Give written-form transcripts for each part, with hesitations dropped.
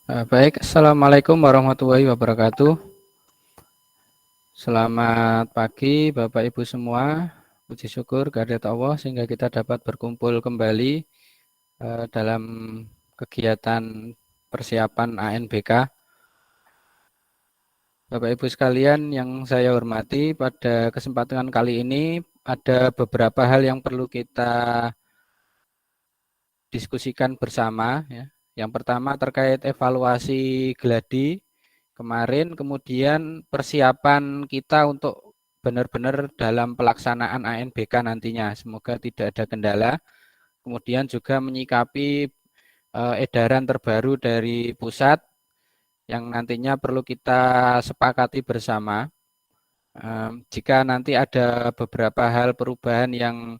Baik, Assalamualaikum warahmatullahi wabarakatuh. Selamat pagi Bapak Ibu semua. Puji syukur kehadirat Allah sehingga kita dapat berkumpul kembali dalam kegiatan persiapan ANBK. Bapak Ibu sekalian yang saya hormati, pada kesempatan kali ini ada beberapa hal yang perlu kita diskusikan bersama ya. Yang pertama terkait evaluasi Gladi kemarin, kemudian persiapan kita untuk benar-benar dalam pelaksanaan ANBK nantinya. Semoga tidak ada kendala. Kemudian juga menyikapi edaran terbaru dari pusat yang nantinya perlu kita sepakati bersama. Jika nanti ada beberapa hal perubahan yang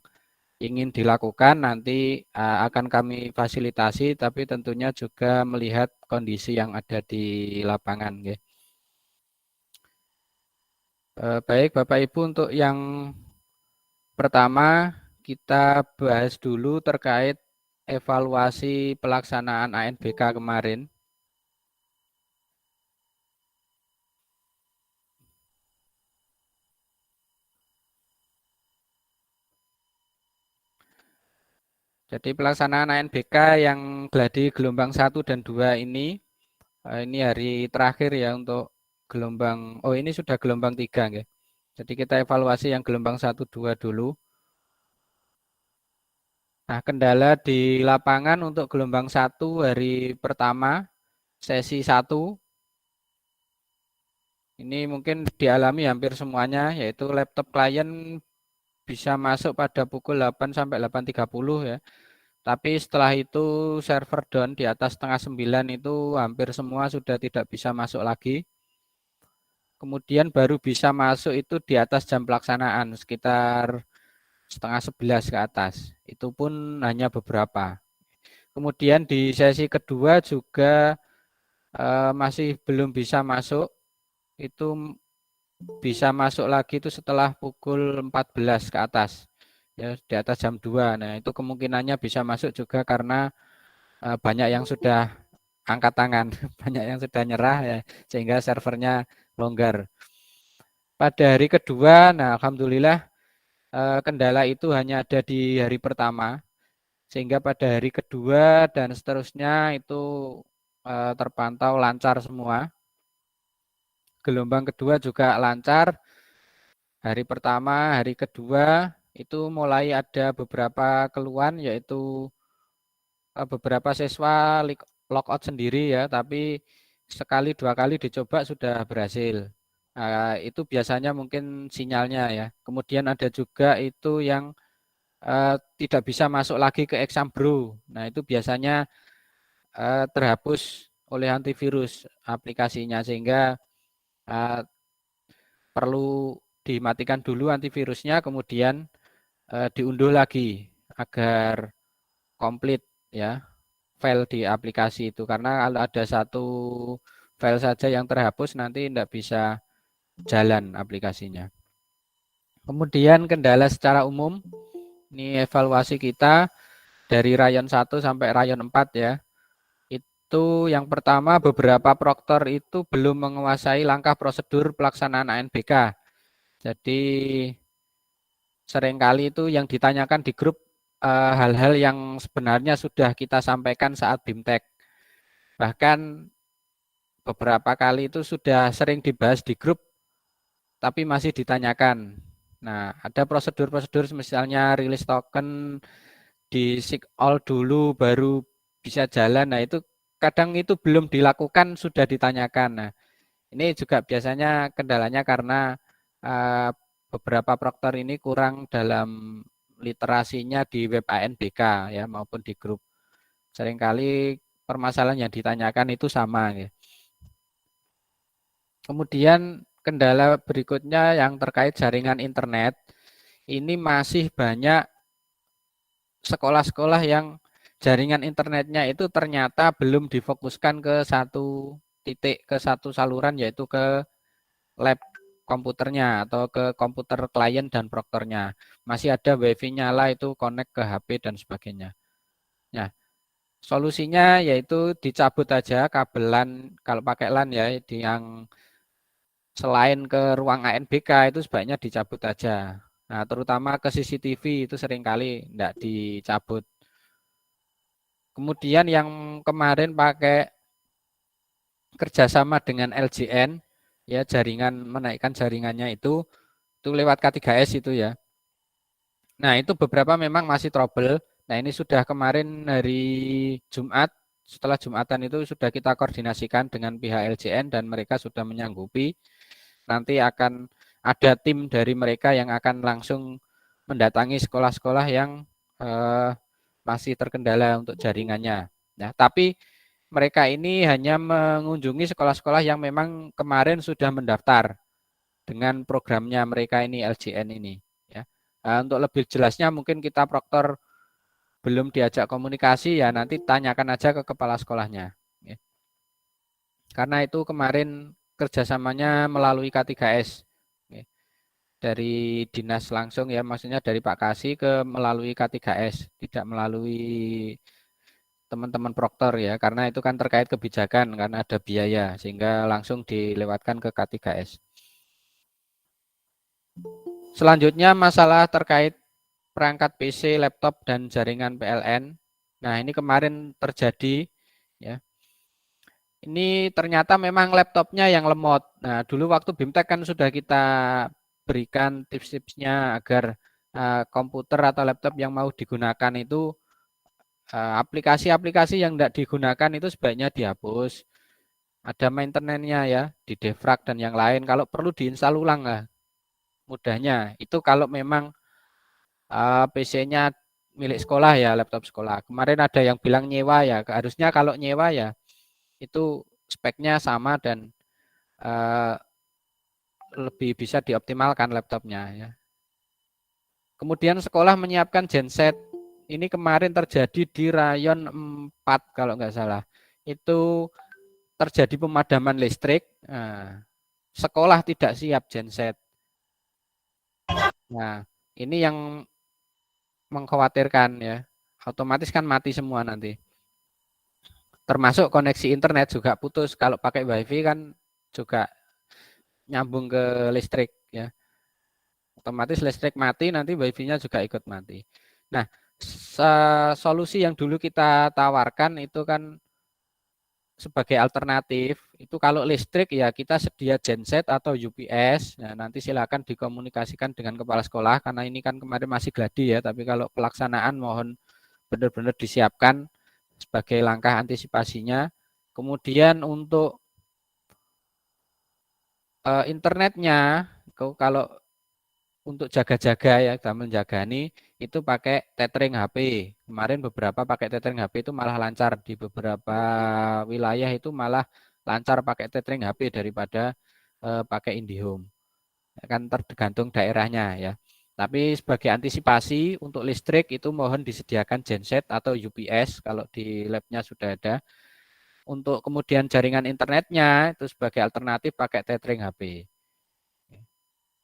ingin dilakukan, nanti akan kami fasilitasi, tapi tentunya juga melihat kondisi yang ada di lapangan. Baik Bapak Ibu, untuk yang pertama kita bahas dulu terkait evaluasi pelaksanaan ANBK kemarin. Jadi pelaksanaan ANBK yang gladi gelombang 1 dan 2 ini hari terakhir ya untuk gelombang, oh ini sudah gelombang 3 ya. Jadi kita evaluasi yang gelombang 1, 2 dulu. Nah, kendala di lapangan untuk gelombang 1 hari pertama, sesi 1, ini mungkin dialami hampir semuanya, yaitu laptop klien bisa masuk pada pukul 8 sampai 8.30 ya. Tapi setelah itu server down di atas setengah 9 itu hampir semua sudah tidak bisa masuk lagi. Kemudian baru bisa masuk itu di atas jam pelaksanaan, sekitar setengah 11 ke atas. Itu pun hanya beberapa. Kemudian di sesi kedua juga masih belum bisa masuk, itu bisa masuk lagi itu setelah pukul 14 ke atas, ya di atas jam 2. Nah itu kemungkinannya bisa masuk juga karena banyak yang sudah angkat tangan, banyak yang sudah nyerah ya, sehingga servernya longgar. Pada hari kedua, nah alhamdulillah kendala itu hanya ada di hari pertama, sehingga pada hari kedua dan seterusnya itu terpantau lancar semua. Gelombang kedua juga lancar. Hari pertama, hari kedua itu mulai ada beberapa keluhan, yaitu beberapa siswa logout sendiri ya, tapi sekali dua kali dicoba sudah berhasil. Nah, itu biasanya mungkin sinyalnya ya. Kemudian ada juga itu yang tidak bisa masuk lagi ke Exambro. Nah, itu biasanya terhapus oleh antivirus aplikasinya, sehingga uh, perlu dimatikan dulu antivirusnya, kemudian diunduh lagi agar komplit ya file di aplikasi itu, karena kalau ada satu file saja yang terhapus nanti tidak bisa jalan aplikasinya. Kemudian kendala secara umum, ini evaluasi kita dari rayon 1 sampai rayon 4 ya. Itu yang pertama, beberapa proktor itu belum menguasai langkah prosedur pelaksanaan ANBK. Jadi seringkali itu yang ditanyakan di grup hal-hal yang sebenarnya sudah kita sampaikan saat BIMTEK. Bahkan beberapa kali itu sudah sering dibahas di grup, tapi masih ditanyakan. Nah, ada prosedur-prosedur misalnya rilis token, di seek all dulu baru bisa jalan. Nah, itu kadang itu belum dilakukan sudah ditanyakan. Nah, ini juga biasanya kendalanya karena uh, beberapa proktor ini kurang dalam literasinya di web ANBK ya maupun di grup. Seringkali permasalahan yang ditanyakan itu sama ya. Kemudian kendala berikutnya yang terkait jaringan internet. Ini masih banyak sekolah-sekolah yang jaringan internetnya itu ternyata belum difokuskan ke satu titik, ke satu saluran, yaitu ke lab komputernya atau ke komputer klien dan proktornya. Masih ada wifi nyala itu connect ke HP dan sebagainya. Nah, Solusinya yaitu dicabut aja kabelan kalau pakai LAN ya, yang selain ke ruang ANBK itu sebaiknya dicabut aja. Nah, terutama ke CCTV itu seringkali tidak dicabut. Kemudian yang kemarin pakai kerjasama dengan LJN, ya jaringan menaikkan jaringannya itu lewat K3S itu ya. Nah, itu beberapa memang masih trouble. Nah, ini sudah kemarin hari Jumat, setelah Jumatan itu sudah kita koordinasikan dengan pihak LJN dan mereka sudah menyanggupi. Nanti akan ada tim dari mereka yang akan langsung mendatangi sekolah-sekolah yang eh, masih terkendala untuk jaringannya. Nah, tapi mereka ini hanya mengunjungi sekolah-sekolah yang memang kemarin sudah mendaftar dengan programnya mereka ini LJN ini. Ya. Nah, untuk lebih jelasnya mungkin kita proktor belum diajak komunikasi ya nanti tanyakan aja ke kepala sekolahnya. Ya. Karena itu kemarin kerjasamanya melalui K3S. Ya. Dari dinas langsung ya maksudnya dari Pak Kasih ke melalui K3S, tidak melalui teman-teman proktor ya karena itu kan terkait kebijakan karena ada biaya sehingga langsung dilewatkan ke K3S. Selanjutnya masalah terkait perangkat PC, laptop dan jaringan PLN. Nah, ini kemarin terjadi ya. Ini ternyata memang laptopnya yang lemot. Nah, dulu waktu BIMTEK kan sudah kita berikan tips-tipsnya agar komputer atau laptop yang mau digunakan itu aplikasi-aplikasi yang tidak digunakan itu sebaiknya dihapus. Ada maintenance-nya ya, di defrag dan yang lain. Kalau perlu diinstal ulang lah mudahnya. Itu kalau memang PC-nya milik sekolah ya, laptop sekolah. Kemarin ada yang bilang nyewa ya, harusnya kalau nyewa ya itu speknya sama dan uh, lebih bisa dioptimalkan laptopnya ya. Kemudian sekolah menyiapkan genset. Ini kemarin terjadi di Rayon 4 kalau nggak salah. Itu terjadi pemadaman listrik. Nah, sekolah tidak siap genset. Nah, ini yang mengkhawatirkan ya. Otomatis kan mati semua nanti. Termasuk koneksi internet juga putus. Kalau pakai WiFi kan juga nyambung ke listrik ya. Otomatis listrik mati nanti WiFi-nya juga ikut mati. Nah, solusi yang dulu kita tawarkan itu kan sebagai alternatif itu kalau listrik ya kita sedia genset atau UPS. Nah, nanti silakan dikomunikasikan dengan kepala sekolah karena ini kan kemarin masih gladi ya, tapi kalau pelaksanaan mohon benar-benar disiapkan sebagai langkah antisipasinya. Kemudian untuk internetnya kalau untuk jaga-jaga ya dalam menjagani itu pakai tethering HP. Kemarin beberapa pakai tethering HP itu malah lancar di beberapa wilayah itu malah lancar pakai tethering HP daripada pakai IndiHome. Kan tergantung daerahnya ya. Tapi sebagai antisipasi untuk listrik itu mohon disediakan genset atau UPS kalau di labnya sudah ada. Untuk kemudian jaringan internetnya itu sebagai alternatif pakai tethering HP.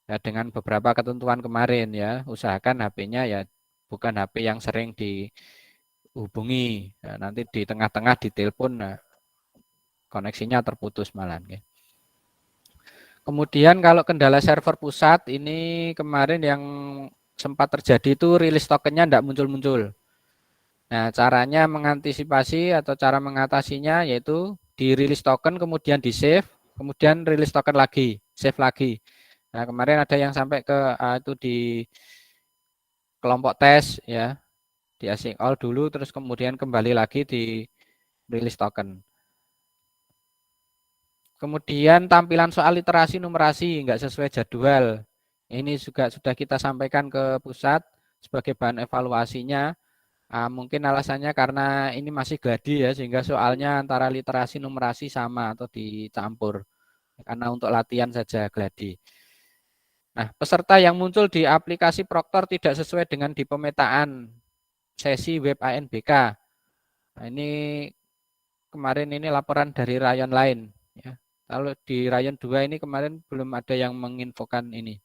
Ya, dengan beberapa ketentuan kemarin ya, usahakan HP-nya ya bukan HP yang sering dihubungi. Nah, nanti di tengah-tengah ditelepon, nah, koneksinya terputus malah. Ya. Kemudian kalau kendala server pusat ini kemarin yang sempat terjadi itu rilis tokennya tidak muncul-muncul. Nah, caranya mengantisipasi atau cara mengatasinya yaitu dirilis token kemudian di save, kemudian rilis token lagi, save lagi. Nah, kemarin ada yang sampai ke itu di kelompok tes ya, di async all dulu terus kemudian kembali lagi di rilis token. Kemudian tampilan soal literasi numerasi enggak sesuai jadwal. Ini juga sudah kita sampaikan ke pusat sebagai bahan evaluasinya. Mungkin alasannya karena ini masih gladi ya sehingga soalnya antara literasi numerasi sama atau dicampur. Karena untuk latihan saja gladi. Nah, peserta yang muncul di aplikasi Proktor tidak sesuai dengan di pemetaan sesi web ANBK. Nah, ini kemarin ini laporan dari rayon lain. Ya. Kalau di rayon 2 ini kemarin belum ada yang menginfokan ini.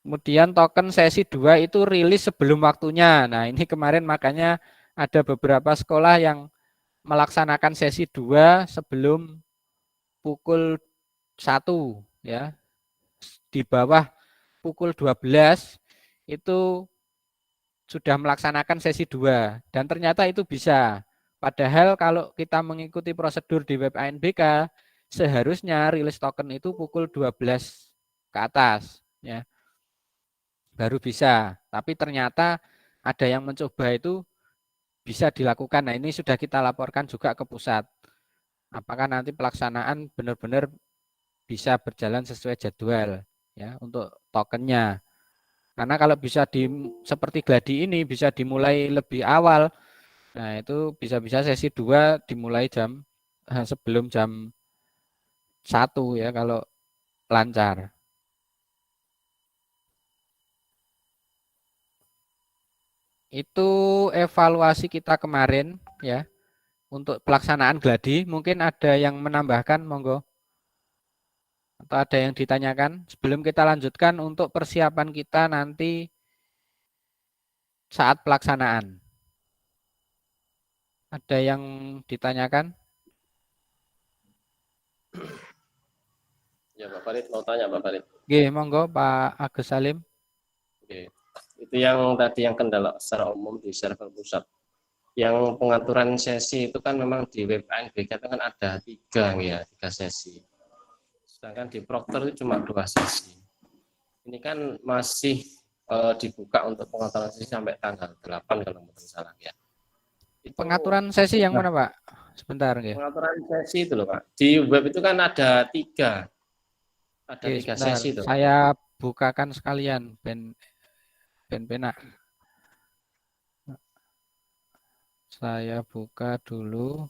Kemudian token sesi 2 itu rilis sebelum waktunya. Nah, ini kemarin makanya ada beberapa sekolah yang melaksanakan sesi 2 sebelum pukul 1 ya. Di bawah pukul 12 itu sudah melaksanakan sesi 2 dan ternyata itu bisa. Padahal kalau kita mengikuti prosedur di web ANBK seharusnya rilis token itu pukul 12 ke atas ya. Baru bisa. Tapi ternyata ada yang mencoba itu bisa dilakukan. Nah, ini sudah kita laporkan juga ke pusat. Apakah nanti pelaksanaan benar-benar bisa berjalan sesuai jadwal ya untuk tokennya. Karena kalau bisa seperti gladi ini bisa dimulai lebih awal. Nah, itu bisa-bisa sesi 2 dimulai sebelum jam 1 ya kalau lancar. Itu evaluasi kita kemarin ya untuk pelaksanaan gladi. Mungkin ada yang menambahkan, monggo. Atau ada yang ditanyakan sebelum kita lanjutkan untuk persiapan kita nanti saat pelaksanaan. Ada yang ditanyakan? Ya, Pak Farid mau tanya, Pak Farid. Oke, monggo Pak Agus Salim. Oke. Itu yang tadi yang kendala secara umum di server pusat. Yang pengaturan sesi itu kan memang di web ANBK itu kan ada 3 ya, 3 sesi. Sedangkan di Proctor itu cuma 2 sesi. Ini kan masih dibuka untuk pengaturan sesi sampai tanggal 8 kalau tidak salah ya. Itu Pengaturan sesi yang mana Pak? Sebentar. Pengaturan sesi itu loh Pak. Di web itu kan ada 3. Ada Oke, 3 sebentar. sesi itu. Saya bukakan sekalian pena. Saya buka dulu.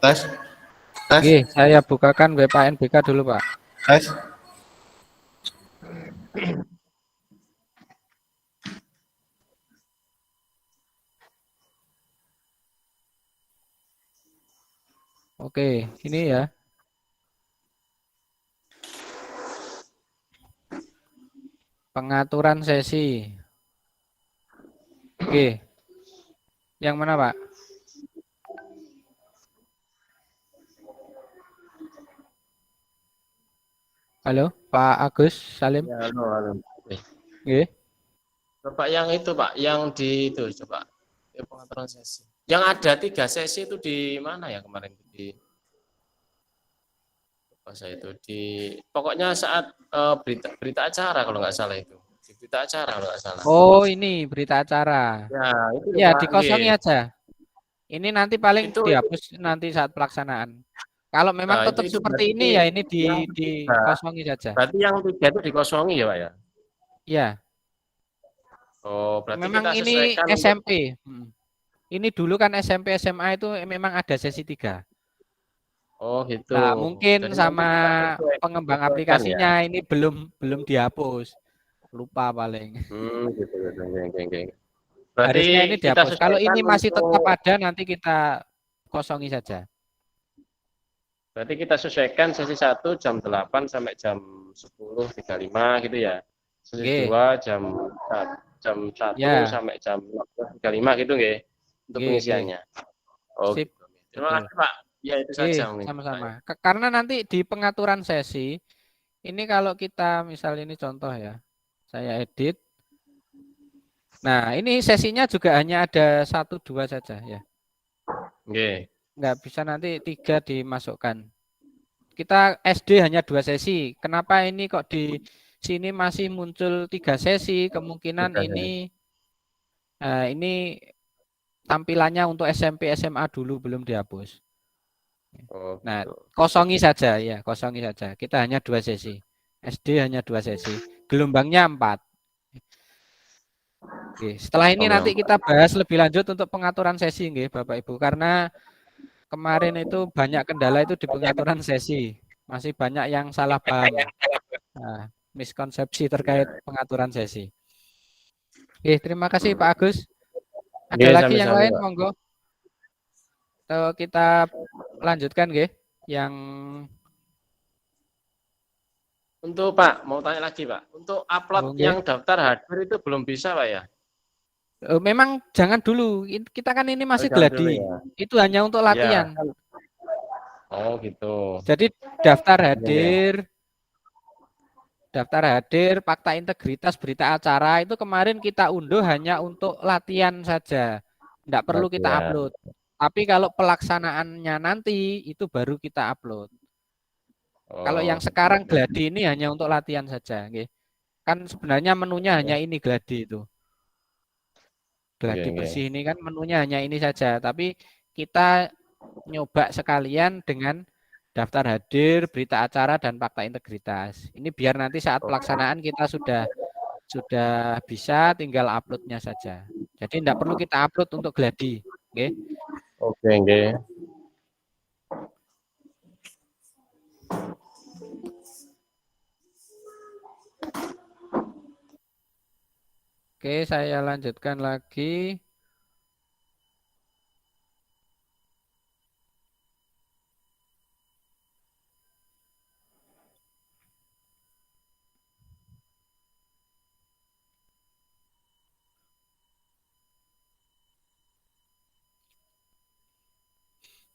Tes. Oke, saya bukakan web ANBK dulu Pak. Tes. Oke, ini ya. Pengaturan sesi. Oke. Yang mana Pak? Halo, Pak Agus Salim. Ya, halo. Oke. Bapak yang itu Pak, yang di itu coba pengaturan sesi. Yang ada 3 sesi itu di mana ya kemarin di apa saya itu di pokoknya saat berita acara kalau nggak salah itu di berita acara kalau nggak salah. Oh, ini berita acara. Ya itu Ya, Pak. dikosongi aja. Ini nanti paling Itu dihapus nanti saat pelaksanaan. Kalau memang tetap itu seperti berarti ini ya ini yang 3. dikosongi saja. Berarti yang 3 itu dikosongi ya Pak ya. Ya, Oh berarti memang kita ini sesuaikan untuk SMP. Ini dulu kan SMP SMA itu memang ada sesi 3. oh gitu. Nah, mungkin Jadi nanti sama kita pengembang sesuaikan ya. aplikasinya ini belum dihapus. Lupa paling. Gitu. Berarti Harusnya ini kita dihapus. Kalau sesuaikan ini masih tetap untuk ada nanti kita kosongi saja. berarti kita sesuaikan sesi 1 jam 8 sampai jam 10.35 gitu ya. Sesi Oke. 2 jam 1 Ya, sampai jam 15.35 gitu nggih untuk oke. pengisiannya. Oh Sip, gitu. Terima betul. kasih Pak. Ya itu saja mungkin. Sama-sama. Karena nanti di pengaturan sesi, ini kalau kita misal ini contoh ya, saya edit. Nah, ini sesinya juga hanya ada 1, 2 saja ya. Nggih. Nggak bisa nanti 3 dimasukkan. Kita SD hanya 2 sesi. Kenapa ini kok di sini masih muncul 3 sesi? Kemungkinan ini tampilannya untuk SMP SMA dulu belum dihapus. Oh Nah, gitu. kosongi saja ya, kosongi saja. Kita hanya 2 sesi. SD hanya 2 sesi. Gelombangnya 4. Oke, setelah ini nanti kita bahas lebih lanjut untuk pengaturan sesi nggih, Bapak Ibu, karena kemarin itu banyak kendala itu di pengaturan sesi. Masih banyak yang salah paham. Nah, miskonsepsi terkait pengaturan sesi. Oke, terima kasih Pak Agus. Ada Nggih, lagi yang sami-sami lain, Pak. monggo. Atau kita lanjutkan nggih yang Untuk Pak, mau tanya lagi Pak. Untuk upload monggo nggih. yang daftar hardware itu belum bisa Pak ya? Memang jangan dulu. Kita kan ini Oh, masih jangan dulu gladi. ya. Itu hanya untuk Ya, latihan. kan. Oh, gitu. Jadi daftar Oke. hadir, fakta integritas, berita acara itu kemarin kita unduh hanya untuk latihan saja. Tidak perlu kita Latihan. upload. Tapi kalau pelaksanaannya nanti itu baru kita upload. Kalau yang Oh, sekarang gladi ini hanya untuk latihan saja. Oke. Kan sebenarnya menunya hanya ini gladi itu. oke, Gladi oke. bersih ini kan menunya hanya ini saja. Tapi kita nyoba sekalian dengan daftar hadir, berita acara, dan fakta integritas. Ini biar nanti saat pelaksanaan kita sudah bisa, tinggal uploadnya saja. Jadi tidak perlu kita upload untuk gladi. Oke. Oke, oke. Oke, saya lanjutkan lagi.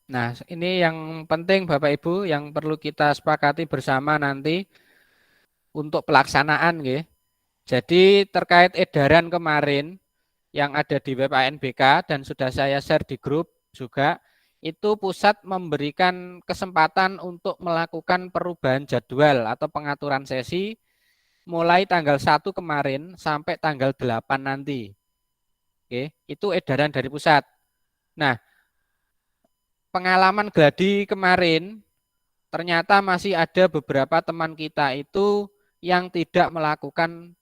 Nah, ini yang penting Bapak Ibu yang perlu kita sepakati bersama nanti untuk pelaksanaan, nggih. Jadi terkait edaran kemarin yang ada di web ANBK dan sudah saya share di grup juga, itu pusat memberikan kesempatan untuk melakukan perubahan jadwal atau pengaturan sesi mulai tanggal 1 kemarin sampai tanggal 8 nanti. Oke, itu edaran dari pusat. Nah, pengalaman gladi kemarin ternyata masih ada beberapa teman kita itu yang tidak melakukan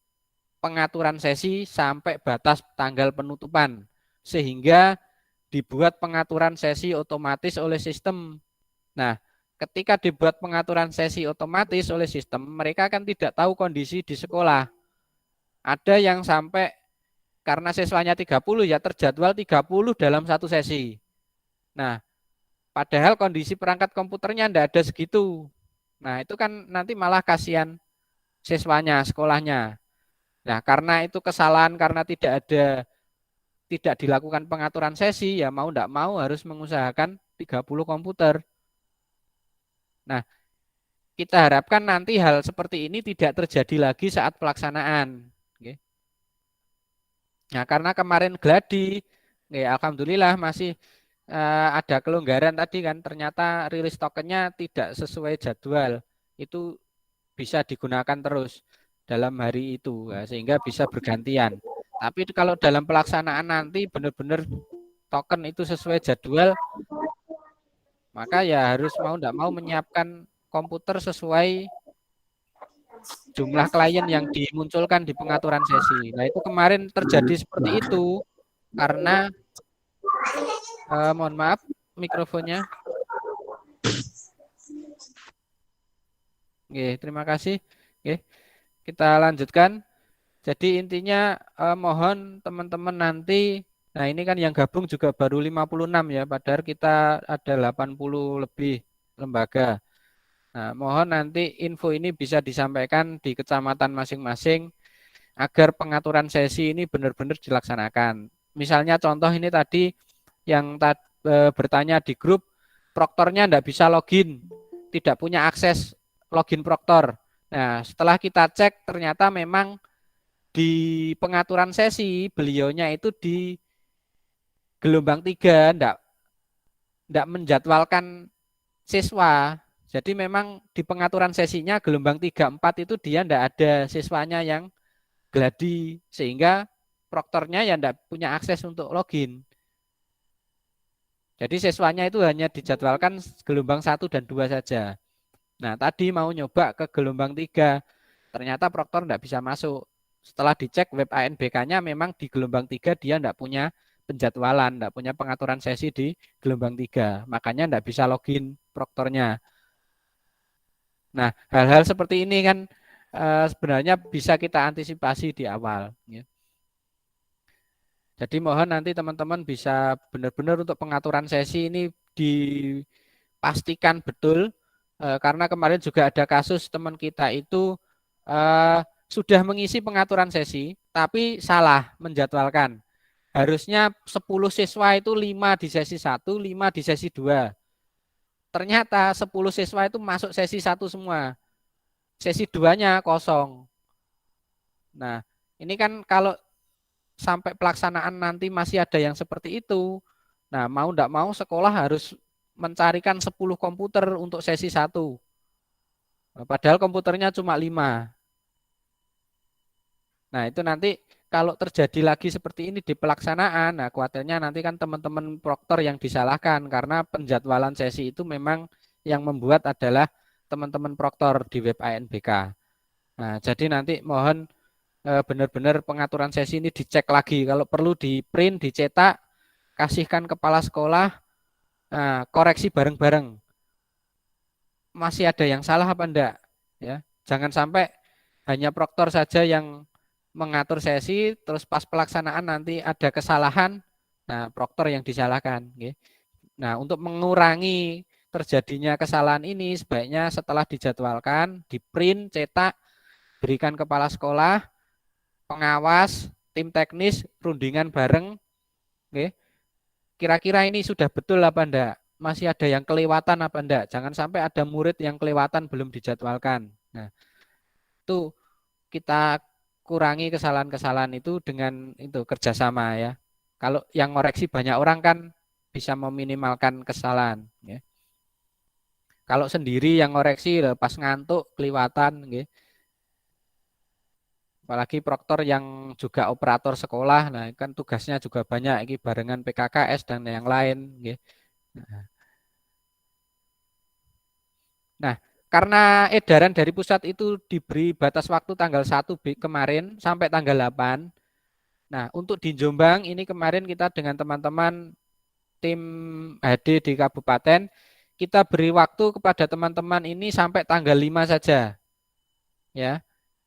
pengaturan sesi sampai batas tanggal penutupan, sehingga dibuat pengaturan sesi otomatis oleh sistem. Nah, ketika dibuat pengaturan sesi otomatis oleh sistem, mereka kan tidak tahu kondisi di sekolah. Ada yang sampai karena siswanya 30 ya terjadwal 30 dalam satu sesi. Nah, padahal kondisi perangkat komputernya tidak ada segitu. Nah, itu kan nanti malah kasihan siswanya, sekolahnya. Nah, karena itu kesalahan karena tidak dilakukan pengaturan sesi, ya mau tidak mau harus mengusahakan 30 komputer. Nah, kita harapkan nanti hal seperti ini tidak terjadi lagi saat pelaksanaan. Oke. Nah, karena kemarin gladi, ya, alhamdulillah masih ada kelonggaran tadi kan, ternyata rilis tokennya tidak sesuai jadwal. Itu bisa digunakan terus dalam hari itu, ya, sehingga bisa bergantian. Tapi kalau dalam pelaksanaan nanti benar-benar token itu sesuai jadwal, maka ya harus mau tidak mau menyiapkan komputer sesuai jumlah klien yang dimunculkan di pengaturan sesi. Nah, itu kemarin terjadi seperti itu karena mohon maaf mikrofonnya. Oke, terima kasih. Oke, kita lanjutkan. Jadi intinya mohon teman-teman nanti, nah ini kan yang gabung juga baru 56 ya, padahal kita ada 80 lebih lembaga. Nah, mohon nanti info ini bisa disampaikan di kecamatan masing-masing agar pengaturan sesi ini benar-benar dilaksanakan. Misalnya contoh ini tadi yang bertanya di grup, proktornya tidak bisa login, tidak punya akses login proktor. Nah, setelah kita cek ternyata memang di pengaturan sesi beliaunya itu di gelombang 3 tidak menjadwalkan siswa. Jadi memang di pengaturan sesinya gelombang 3, 4 itu dia tidak ada siswanya yang gladi, sehingga proktornya ya tidak punya akses untuk login. Jadi siswanya itu hanya dijadwalkan gelombang 1 dan 2 saja. Nah, tadi mau nyoba ke gelombang 3, ternyata proktor tidak bisa masuk. Setelah dicek web ANBK-nya memang di gelombang 3 dia tidak punya penjadwalan, tidak punya pengaturan sesi di gelombang 3. Makanya tidak bisa login proktornya. Nah, hal-hal seperti ini kan sebenarnya bisa kita antisipasi di awal. Ya. Jadi mohon nanti teman-teman bisa benar-benar untuk pengaturan sesi ini dipastikan betul, karena kemarin juga ada kasus teman kita itu sudah mengisi pengaturan sesi tapi salah menjadwalkan. harusnya 10 siswa itu 5 di sesi 1, 5 di sesi 2. Ternyata 10 siswa itu masuk sesi 1 semua. Sesi 2-nya kosong. Nah, ini kan kalau sampai pelaksanaan nanti masih ada yang seperti itu. Nah, mau enggak mau sekolah harus mencarikan 10 komputer untuk sesi 1. Padahal komputernya cuma 5. Nah, itu nanti kalau terjadi lagi seperti ini di pelaksanaan, nah khawatirnya nanti kan teman-teman proktor yang disalahkan karena penjadwalan sesi itu memang yang membuat adalah teman-teman proktor di web ANBK. Nah, jadi nanti mohon benar-benar pengaturan sesi ini dicek lagi. Kalau perlu di print, dicetak, kasihkan kepala sekolah, koreksi bareng-bareng. Masih ada yang salah apa enggak? Ya, jangan sampai hanya proktor saja yang mengatur sesi, terus pas pelaksanaan nanti ada kesalahan, nah proktor yang disalahkan. Nah, untuk mengurangi terjadinya kesalahan ini, sebaiknya setelah dijadwalkan, di print, cetak, berikan kepala sekolah, pengawas, tim teknis, rundingan bareng. Kira-kira ini sudah betul apa enggak? Masih ada yang kelewatan apa enggak? Jangan sampai ada murid yang kelewatan belum dijadwalkan. Nah, itu kita kurangi kesalahan-kesalahan itu dengan itu kerjasama ya. Kalau yang ngoreksi banyak orang kan bisa meminimalkan kesalahan. Ya. Kalau sendiri yang ngoreksi pas ngantuk, kelewatan. Ya. Apalagi proktor yang juga operator sekolah, nah kan tugasnya juga banyak, ini barengan PKKS dan yang lain. Ya. Nah, karena edaran dari pusat itu diberi batas waktu tanggal 1 kemarin sampai tanggal 8. Nah, untuk di Jombang ini kemarin kita dengan teman-teman tim HD di kabupaten, kita beri waktu kepada teman-teman ini sampai tanggal 5 saja. Ya.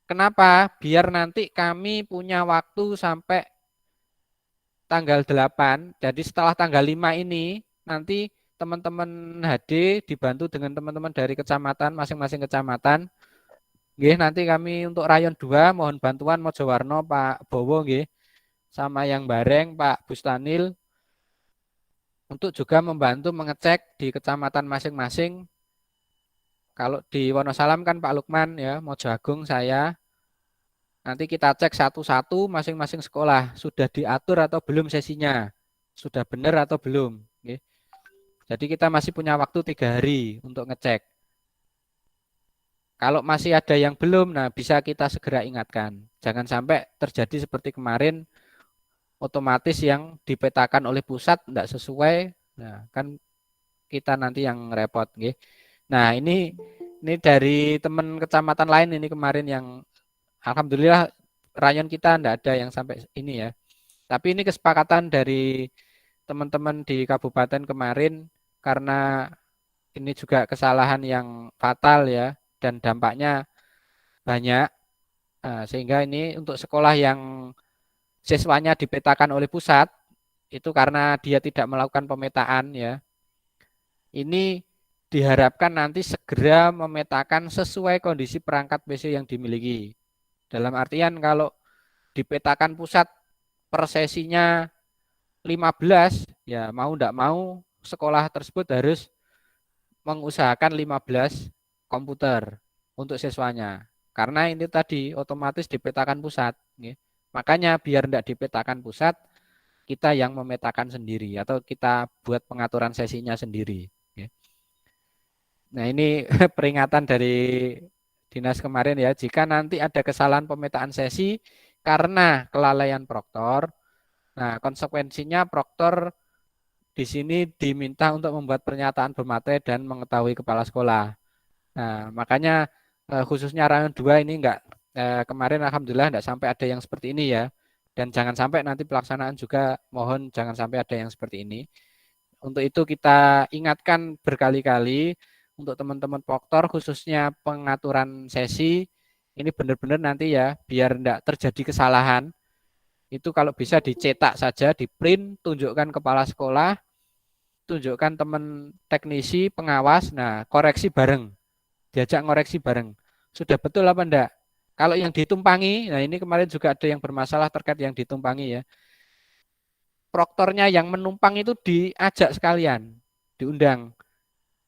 Kenapa? Biar nanti kami punya waktu sampai tanggal 8. Jadi setelah tanggal 5 ini nanti teman-teman HD dibantu dengan teman-teman dari kecamatan, masing-masing kecamatan. Nggih, nanti kami untuk rayon 2 mohon bantuan Mojowarno Pak Bowo nggih, sama yang bareng Pak Bustanil untuk juga membantu mengecek di kecamatan masing-masing. Kalau di Wonosalam kan Pak Lukman ya, Mojo Agung saya. Nanti kita cek satu-satu masing-masing sekolah sudah diatur atau belum sesinya, sudah benar atau belum. Nggih. Jadi kita masih punya waktu 3 hari untuk ngecek. Kalau masih ada yang belum, nah bisa kita segera ingatkan. Jangan sampai terjadi seperti kemarin, otomatis yang dipetakan oleh pusat tidak sesuai. Nah, kan kita nanti yang repot. Nah, ini dari teman kecamatan lain ini kemarin yang alhamdulillah rayon kita tidak ada yang sampai ini ya. Tapi ini kesepakatan dari teman-teman di kabupaten kemarin karena ini juga kesalahan yang fatal ya dan dampaknya banyak. Nah, sehingga ini untuk sekolah yang siswanya dipetakan oleh pusat itu karena dia tidak melakukan pemetaan ya. Ini diharapkan nanti segera memetakan sesuai kondisi perangkat PC yang dimiliki. Dalam artian kalau dipetakan pusat per sesinya 15, ya mau tidak mau sekolah tersebut harus mengusahakan 15 komputer untuk siswanya. Karena ini tadi otomatis dipetakan pusat. Makanya biar tidak dipetakan pusat, kita yang memetakan sendiri atau kita buat pengaturan sesinya sendiri. Nah ini peringatan dari dinas kemarin ya, jika nanti ada kesalahan pemetaan sesi karena kelalaian proktor, nah konsekuensinya proktor di sini diminta untuk membuat pernyataan bermaterai dan mengetahui kepala sekolah. Nah makanya khususnya rayon 2 ini enggak, kemarin alhamdulillah enggak sampai ada yang seperti ini ya. Dan jangan sampai nanti pelaksanaan juga mohon jangan sampai ada yang seperti ini. Untuk itu kita ingatkan berkali-kali untuk teman-teman proktor khususnya pengaturan sesi ini benar-benar nanti ya biar tidak terjadi kesalahan itu kalau bisa dicetak saja, di print, tunjukkan kepala sekolah, tunjukkan teman teknisi, pengawas, nah koreksi bareng, diajak ngoreksi bareng. Sudah betul apa enggak? Kalau yang ditumpangi, nah ini kemarin juga ada yang bermasalah terkait yang ditumpangi ya. proktornya yang menumpang itu diajak sekalian, diundang.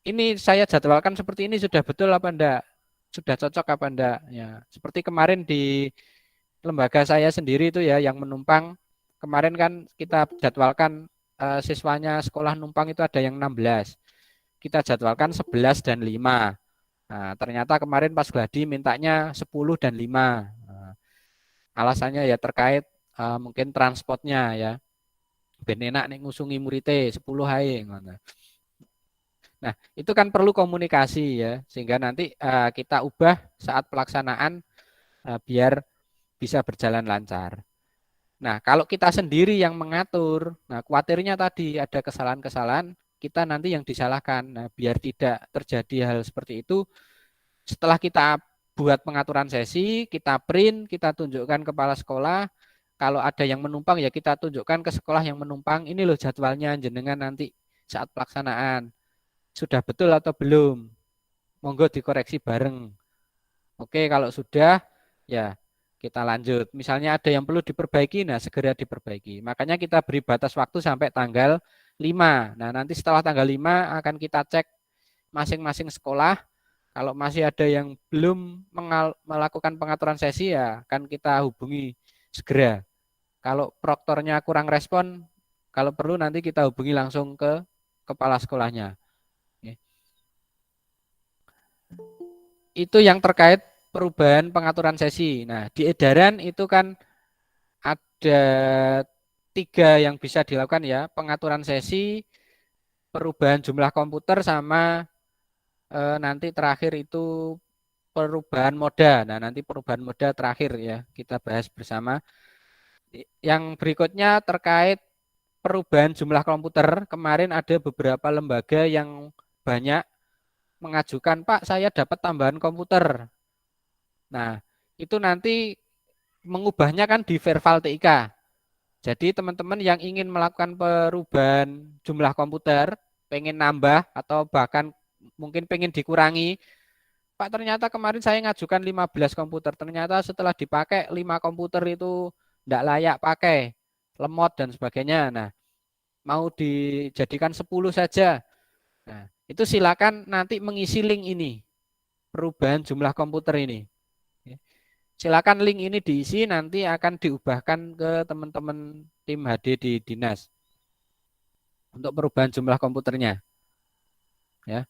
Ini saya jadwalkan seperti ini sudah betul apa enggak? Sudah cocok apa enggak? Ya, seperti kemarin di lembaga saya sendiri itu ya yang menumpang. Kemarin kan kita jadwalkan siswanya sekolah numpang itu ada yang 16. Kita jadwalkan 11 dan 5. Nah, ternyata kemarin pas gladi mintanya 10 dan 5. Nah, alasannya ya terkait mungkin transportnya ya. Ben enak nek ngusungi murite 10 hae ngono. Nah, itu kan perlu komunikasi ya, sehingga nanti kita ubah saat pelaksanaan biar bisa berjalan lancar. Nah, kalau kita sendiri yang mengatur, nah khawatirnya tadi ada kesalahan-kesalahan, kita nanti yang disalahkan. Nah, biar tidak terjadi hal seperti itu, setelah kita buat pengaturan sesi, kita print, kita tunjukkan kepala sekolah, kalau ada yang menumpang ya kita tunjukkan ke sekolah yang menumpang, ini loh jadwalnya jenengan nanti saat pelaksanaan. Sudah betul atau belum? Monggo dikoreksi bareng. Oke, kalau sudah ya kita lanjut. Misalnya ada yang perlu diperbaiki, nah segera diperbaiki. Makanya kita beri batas waktu sampai tanggal 5. Nah, nanti setelah tanggal 5 akan kita cek masing-masing sekolah. Kalau masih ada yang belum melakukan pengaturan sesi ya akan kita hubungi segera. Kalau proktornya kurang respon, kalau perlu nanti kita hubungi langsung ke kepala sekolahnya. Itu yang terkait perubahan pengaturan sesi. Nah, di edaran itu kan ada 3 yang bisa dilakukan ya, pengaturan sesi, perubahan jumlah komputer sama nanti terakhir itu perubahan moda. Nah, nanti perubahan moda terakhir ya, kita bahas bersama. Yang berikutnya terkait perubahan jumlah komputer. Kemarin ada beberapa lembaga yang banyak mengajukan, Pak, saya dapat tambahan komputer. Nah, itu nanti mengubahnya kan di verbal TIK. Jadi teman-teman yang ingin melakukan perubahan jumlah komputer, pengen nambah atau bahkan mungkin pengen dikurangi, Pak ternyata kemarin saya ngajukan 15 komputer, ternyata setelah dipakai 5 komputer itu tidak layak pakai, lemot dan sebagainya. Nah, mau dijadikan 10 saja. Nah, itu silakan nanti mengisi link ini, perubahan jumlah komputer ini. Silakan link ini diisi, nanti akan diubahkan ke teman-teman tim HD di dinas untuk perubahan jumlah komputernya. Ya.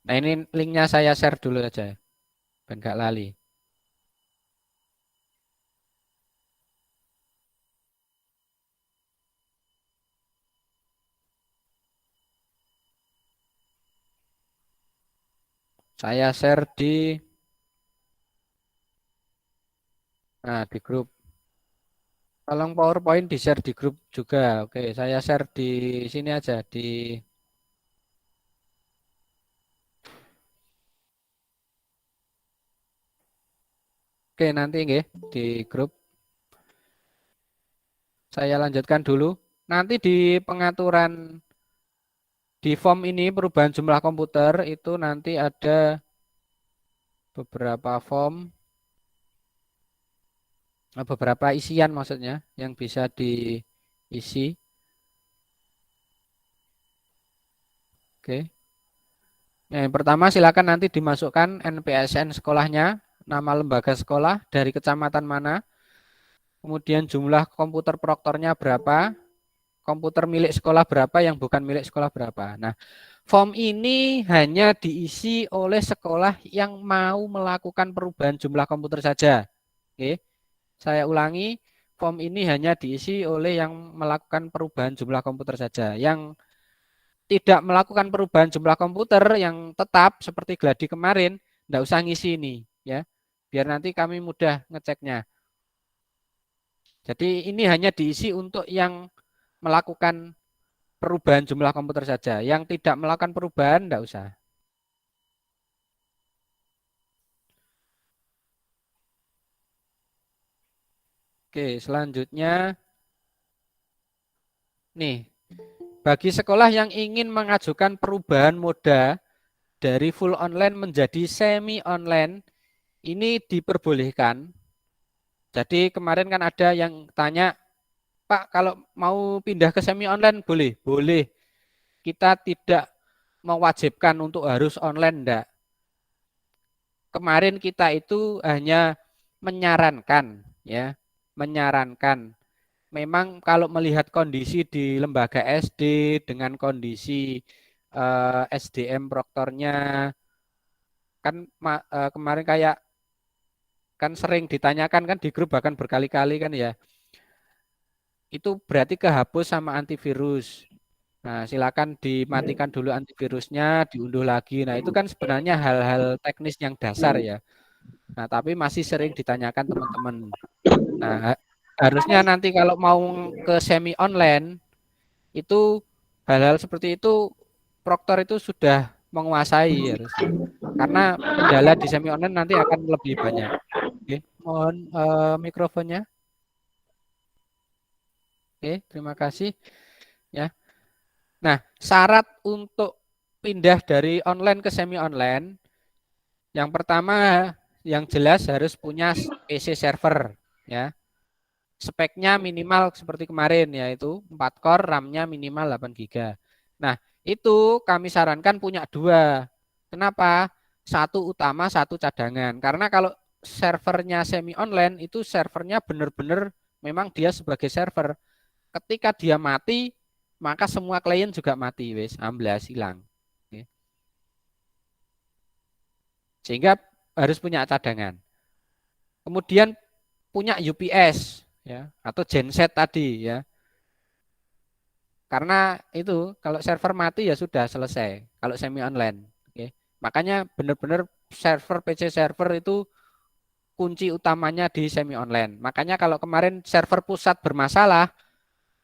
Nah, ini linknya saya share dulu aja, biar nggak lali. Saya share di grup. Tolong PowerPoint di share di grup juga. Oke, saya share di sini aja di Oke, nanti nggih di grup. Saya lanjutkan dulu. Nanti di pengaturan di form ini perubahan jumlah komputer itu nanti ada beberapa form, beberapa isian maksudnya yang bisa diisi. Oke. Yang pertama silakan nanti dimasukkan NPSN sekolahnya, nama lembaga sekolah dari kecamatan mana, kemudian jumlah komputer proktornya berapa, komputer milik sekolah berapa, yang bukan milik sekolah berapa. Nah, form ini hanya diisi oleh sekolah yang mau melakukan perubahan jumlah komputer saja. Oke. Saya ulangi, form ini hanya diisi oleh yang melakukan perubahan jumlah komputer saja. Yang tidak melakukan perubahan jumlah komputer yang tetap seperti gladi kemarin, tidak usah ngisi ini, ya. Biar nanti kami mudah ngeceknya. Jadi ini hanya diisi untuk yang melakukan perubahan jumlah komputer saja. Yang tidak melakukan perubahan tidak usah. Oke, selanjutnya nih, bagi sekolah yang ingin mengajukan perubahan moda dari full online menjadi semi online, ini diperbolehkan. Jadi kemarin kan ada yang tanya, Pak, kalau mau pindah ke semi online boleh, boleh. Kita tidak mewajibkan untuk harus online, enggak. Kemarin kita itu hanya menyarankan, ya, menyarankan. Memang kalau melihat kondisi di lembaga SD dengan kondisi SDM proktornya, kan kemarin kayak kan sering ditanyakan kan di grup bahkan berkali-kali kan ya, itu berarti kehapus sama antivirus. Nah, silakan dimatikan dulu antivirusnya, diunduh lagi. Nah, itu kan sebenarnya hal-hal teknis yang dasar ya. Nah, tapi masih sering ditanyakan teman-teman. Nah, harusnya nanti kalau mau ke semi online itu hal-hal seperti itu proktor itu sudah menguasai harusnya. Karena kendala di semi online nanti akan lebih banyak. Oke, mohon mikrofonnya. Oke, terima kasih ya. Nah, syarat untuk pindah dari online ke semi online, yang pertama yang jelas harus punya PC server ya. Speknya minimal seperti kemarin yaitu 4 core, RAM-nya minimal 8 GB. Nah, itu kami sarankan punya 2. Kenapa? Satu utama, satu cadangan. Karena kalau servernya semi online itu servernya benar-benar memang dia sebagai server. Ketika dia mati, maka semua klien juga mati, wes, amblas hilang. Oke. Sehingga harus punya cadangan. Kemudian punya UPS ya atau genset tadi ya. Karena itu kalau server mati ya sudah selesai kalau semi online. Oke. Makanya benar-benar server PC server itu kunci utamanya di semi online. Makanya kalau kemarin server pusat bermasalah,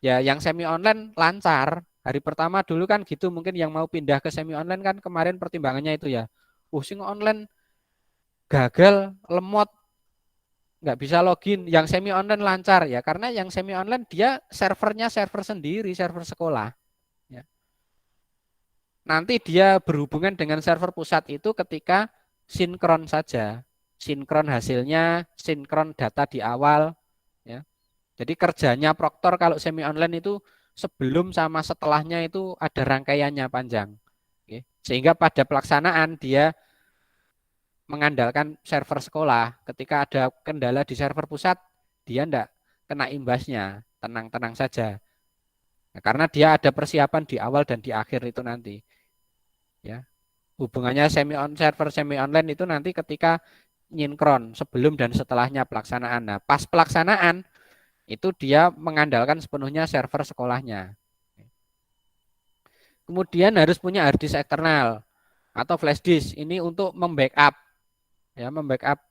ya yang semi online lancar. Hari pertama dulu kan gitu, mungkin yang mau pindah ke semi online kan kemarin pertimbangannya itu ya. Sing online gagal, lemot, nggak bisa login. Yang semi online lancar ya, karena yang semi online dia servernya server sendiri, server sekolah. Ya. Nanti dia berhubungan dengan server pusat itu ketika sinkron saja, sinkron hasilnya, sinkron data di awal. Ya. Jadi kerjanya proktor kalau semi online itu sebelum sama setelahnya itu ada rangkaiannya panjang. Oke. Sehingga pada pelaksanaan dia mengandalkan server sekolah. Ketika ada kendala di server pusat, dia tidak kena imbasnya, tenang-tenang saja. Nah, karena dia ada persiapan di awal dan di akhir itu nanti. Ya, hubungannya server semi online itu nanti ketika nyinkron sebelum dan setelahnya pelaksanaan. Nah, pas pelaksanaan itu dia mengandalkan sepenuhnya server sekolahnya. Kemudian harus punya hard disk eksternal atau flash disk ini untuk membackup ya, membackup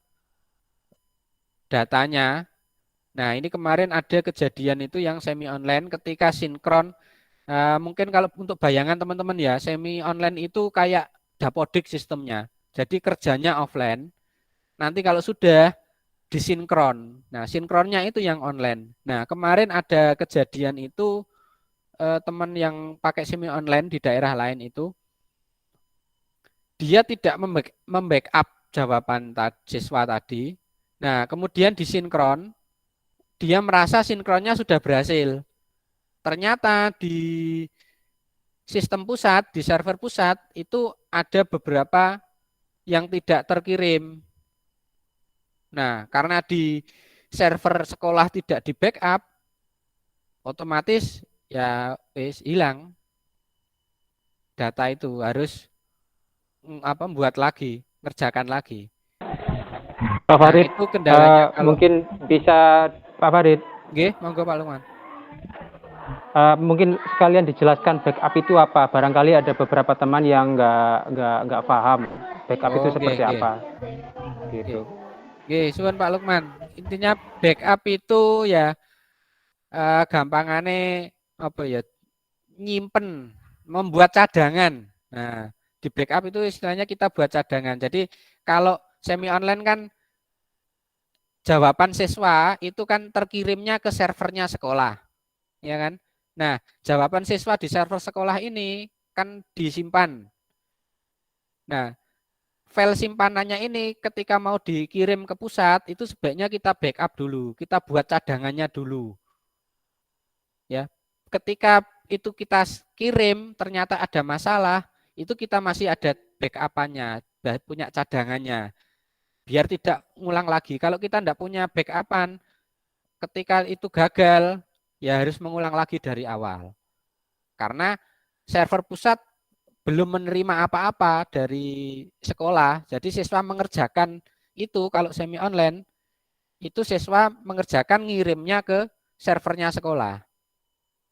datanya. Nah, ini kemarin ada kejadian itu yang semi online ketika sinkron. Mungkin kalau untuk bayangan teman-teman ya, semi online itu kayak dapodik sistemnya. Jadi kerjanya offline. Nanti kalau sudah disinkron. Nah, sinkronnya itu yang online. Nah, kemarin ada kejadian itu teman yang pakai semi online di daerah lain itu dia tidak membackup jawaban siswa tadi. Nah, kemudian disinkron, dia merasa sinkronnya sudah berhasil. Ternyata di sistem pusat, di server pusat itu ada beberapa yang tidak terkirim. Nah, karena di server sekolah tidak di backup, otomatis ya wis hilang data itu harus buat lagi, ngerjakan lagi. Pak Farid, itu kendalanya kalau mungkin bisa Pak Farid, nggih, monggo Pak Lukman. mungkin sekalian dijelaskan backup itu apa? Barangkali ada beberapa teman yang nggak paham backup itu seperti apa, gitu. Nggih, suwun Pak Lukman. Intinya backup itu ya gampangane apa ya? Nyimpen, membuat cadangan. Nah, di backup itu istilahnya kita buat cadangan. Jadi kalau semi online kan jawaban siswa itu kan terkirimnya ke servernya sekolah, ya kan? Nah, jawaban siswa di server sekolah ini kan disimpan. Nah, file simpanannya ini ketika mau dikirim ke pusat itu sebaiknya kita backup dulu, kita buat cadangannya dulu. ya. Ketika itu kita kirim ternyata ada masalah, itu kita masih ada backup-nya, punya cadangannya. Biar tidak ngulang lagi. Kalau kita tidak punya backup-an, ketika itu gagal, ya harus mengulang lagi dari awal. Karena server pusat belum menerima apa-apa dari sekolah, jadi siswa mengerjakan itu kalau semi online, itu siswa mengerjakan ngirimnya ke servernya sekolah.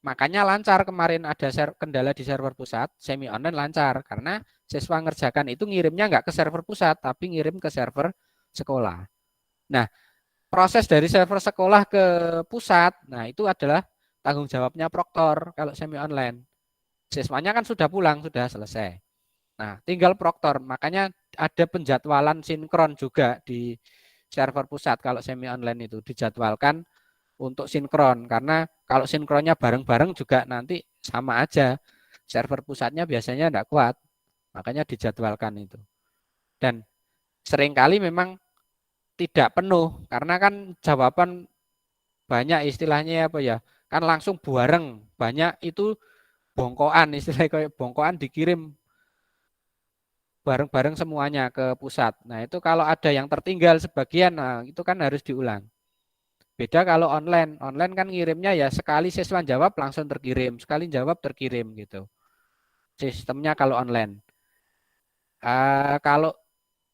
Makanya lancar kemarin ada kendala di server pusat, semi online lancar karena siswa ngerjakan itu ngirimnya nggak ke server pusat, tapi ngirim ke server sekolah. Nah, proses dari server sekolah ke pusat, nah itu adalah tanggung jawabnya proktor kalau semi online. Siswanya kan sudah pulang, sudah selesai. Nah, tinggal proktor, makanya ada penjadwalan sinkron juga di server pusat kalau semi online itu dijadwalkan untuk sinkron, karena kalau sinkronnya bareng-bareng juga nanti sama aja. Server pusatnya biasanya tidak kuat, makanya dijadwalkan itu. Dan seringkali memang tidak penuh, karena kan jawaban banyak istilahnya apa ya, kan langsung bareng, banyak itu bongkoan, istilahnya kayak bongkoan dikirim bareng-bareng semuanya ke pusat. Nah itu kalau ada yang tertinggal sebagian, nah itu kan harus diulang. Beda kalau online, online kan ngirimnya ya sekali siswa jawab langsung terkirim, sekali jawab terkirim gitu. Sistemnya kalau online. Kalau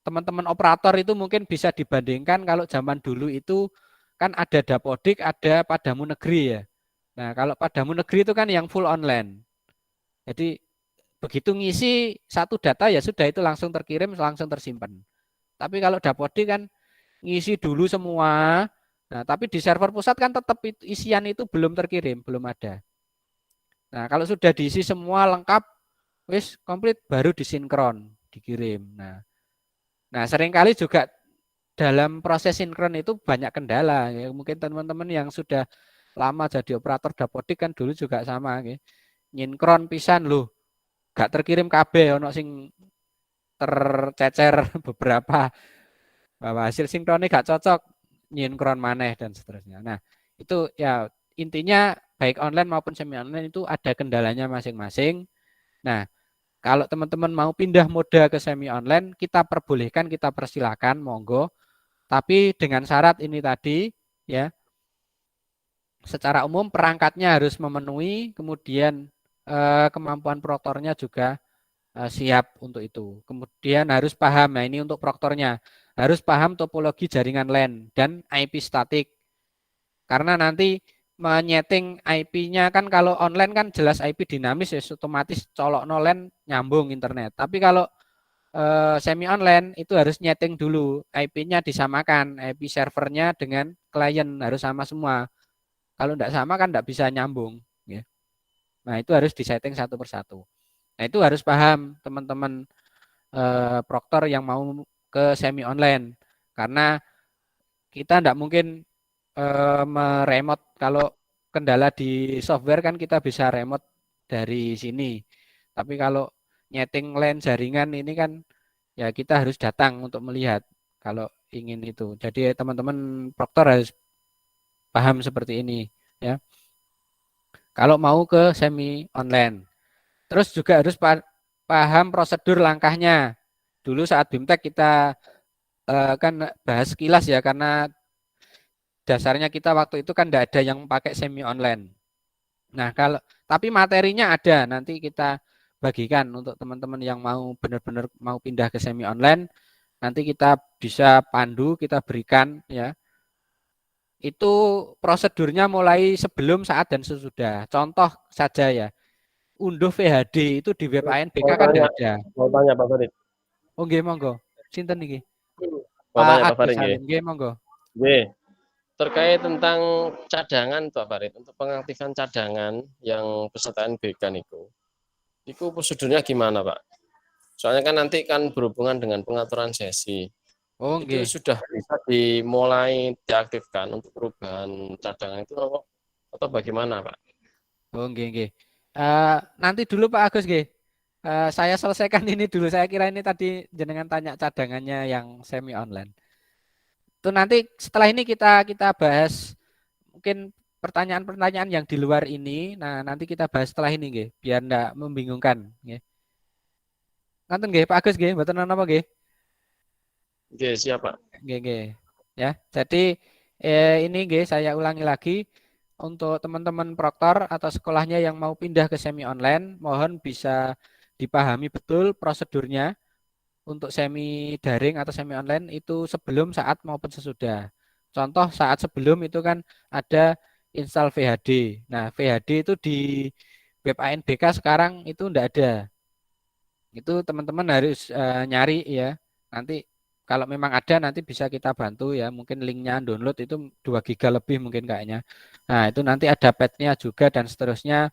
teman-teman operator itu mungkin bisa dibandingkan kalau zaman dulu itu kan ada Dapodik, ada Padamu Negeri ya. Nah kalau Padamu Negeri itu kan yang full online. Jadi begitu ngisi satu data ya sudah itu langsung terkirim, langsung tersimpan. Tapi kalau Dapodik kan ngisi dulu semua. Nah, tapi di server pusat kan tetap isian itu belum terkirim, belum ada. Nah, kalau sudah diisi semua lengkap, wis komplit baru disinkron, dikirim. Nah, seringkali juga dalam proses sinkron itu banyak kendala. Ya, mungkin teman-teman yang sudah lama jadi operator Dapodik kan dulu juga sama. Ya. Nyinkron pisan loh, gak terkirim KB, ono sing tercecer beberapa bahwa hasil sinkronnya gak cocok, nyinkron maneh dan seterusnya. Nah, itu ya intinya baik online maupun semi online itu ada kendalanya masing-masing. Nah, kalau teman-teman mau pindah mode ke semi online, kita perbolehkan, kita persilakan, monggo. Tapi dengan syarat ini tadi, ya, secara umum perangkatnya harus memenuhi, kemudian kemampuan proktornya juga siap untuk itu. Kemudian harus paham, nah ini untuk proktornya, harus paham topologi jaringan LAN dan IP statik. Karena nanti menyeting IP-nya kan kalau online kan jelas IP dinamis ya otomatis colok no LAN nyambung internet. Tapi kalau semi online itu harus nyeting dulu IP-nya disamakan, IP servernya dengan klien harus sama semua. Kalau tidak sama kan tidak bisa nyambung. Ya. Nah itu harus disetting satu persatu. Nah itu harus paham teman-teman proktor yang mau ke semi online karena kita tidak mungkin meremote kalau kendala di software kan kita bisa remote dari sini. Tapi kalau nyeting LAN jaringan ini kan ya kita harus datang untuk melihat kalau ingin itu. Jadi teman-teman proktor harus paham seperti ini ya. Kalau mau ke semi online. Terus juga harus paham prosedur langkahnya. Dulu saat BIMTEK kita kan bahas sekilas ya karena dasarnya kita waktu itu kan tidak ada yang pakai semi online. Nah, tapi materinya ada, nanti kita bagikan untuk teman-teman yang mau benar-benar mau pindah ke semi online, nanti kita bisa pandu, kita berikan ya. Itu prosedurnya mulai sebelum, saat dan sesudah. Contoh saja ya. Unduh VHD itu di web ANBK kan tidak ada. Mau tanya Pak Farid. Oh nggih monggo. Sinten iki? Mau tanya Pak Agus Farid Salim. Nggih monggo. Nggih. Terkait tentang cadangan Pak Farid, untuk pengaktifan cadangan yang peserta NBK niku prosedurnya gimana Pak? Soalnya kan nanti kan berhubungan dengan pengaturan sesi. Oh Itu nggih. sudah bisa dimulai diaktifkan untuk perubahan cadangan itu atau bagaimana Pak? Oh nggih nggih. Nanti dulu Pak Agus nggih. Saya selesaikan ini dulu. Saya kira ini tadi jenengan tanya cadangannya yang semi online. Itu nanti setelah ini kita bahas mungkin pertanyaan-pertanyaan yang di luar ini, nah nanti kita bahas setelah ini nggih, biar ndak membingungkan nggih. Ngoten nggih, Pak Agus nggih, mboten napa nggih? Oke, siap Pak. Nggih, nggih. Ya, jadi ini nggih saya ulangi lagi untuk teman-teman proktor atau sekolahnya yang mau pindah ke semi online, mohon bisa dipahami betul prosedurnya untuk semi daring atau semi online itu sebelum, saat maupun sesudah. Contoh saat sebelum itu kan ada install VHD. Nah, VHD itu di web ANBK sekarang itu enggak ada. Itu teman-teman harus nyari ya. Nanti kalau memang ada nanti bisa kita bantu ya. Mungkin linknya download itu 2 giga lebih mungkin kayaknya. Nah, itu nanti ada petnya juga dan seterusnya.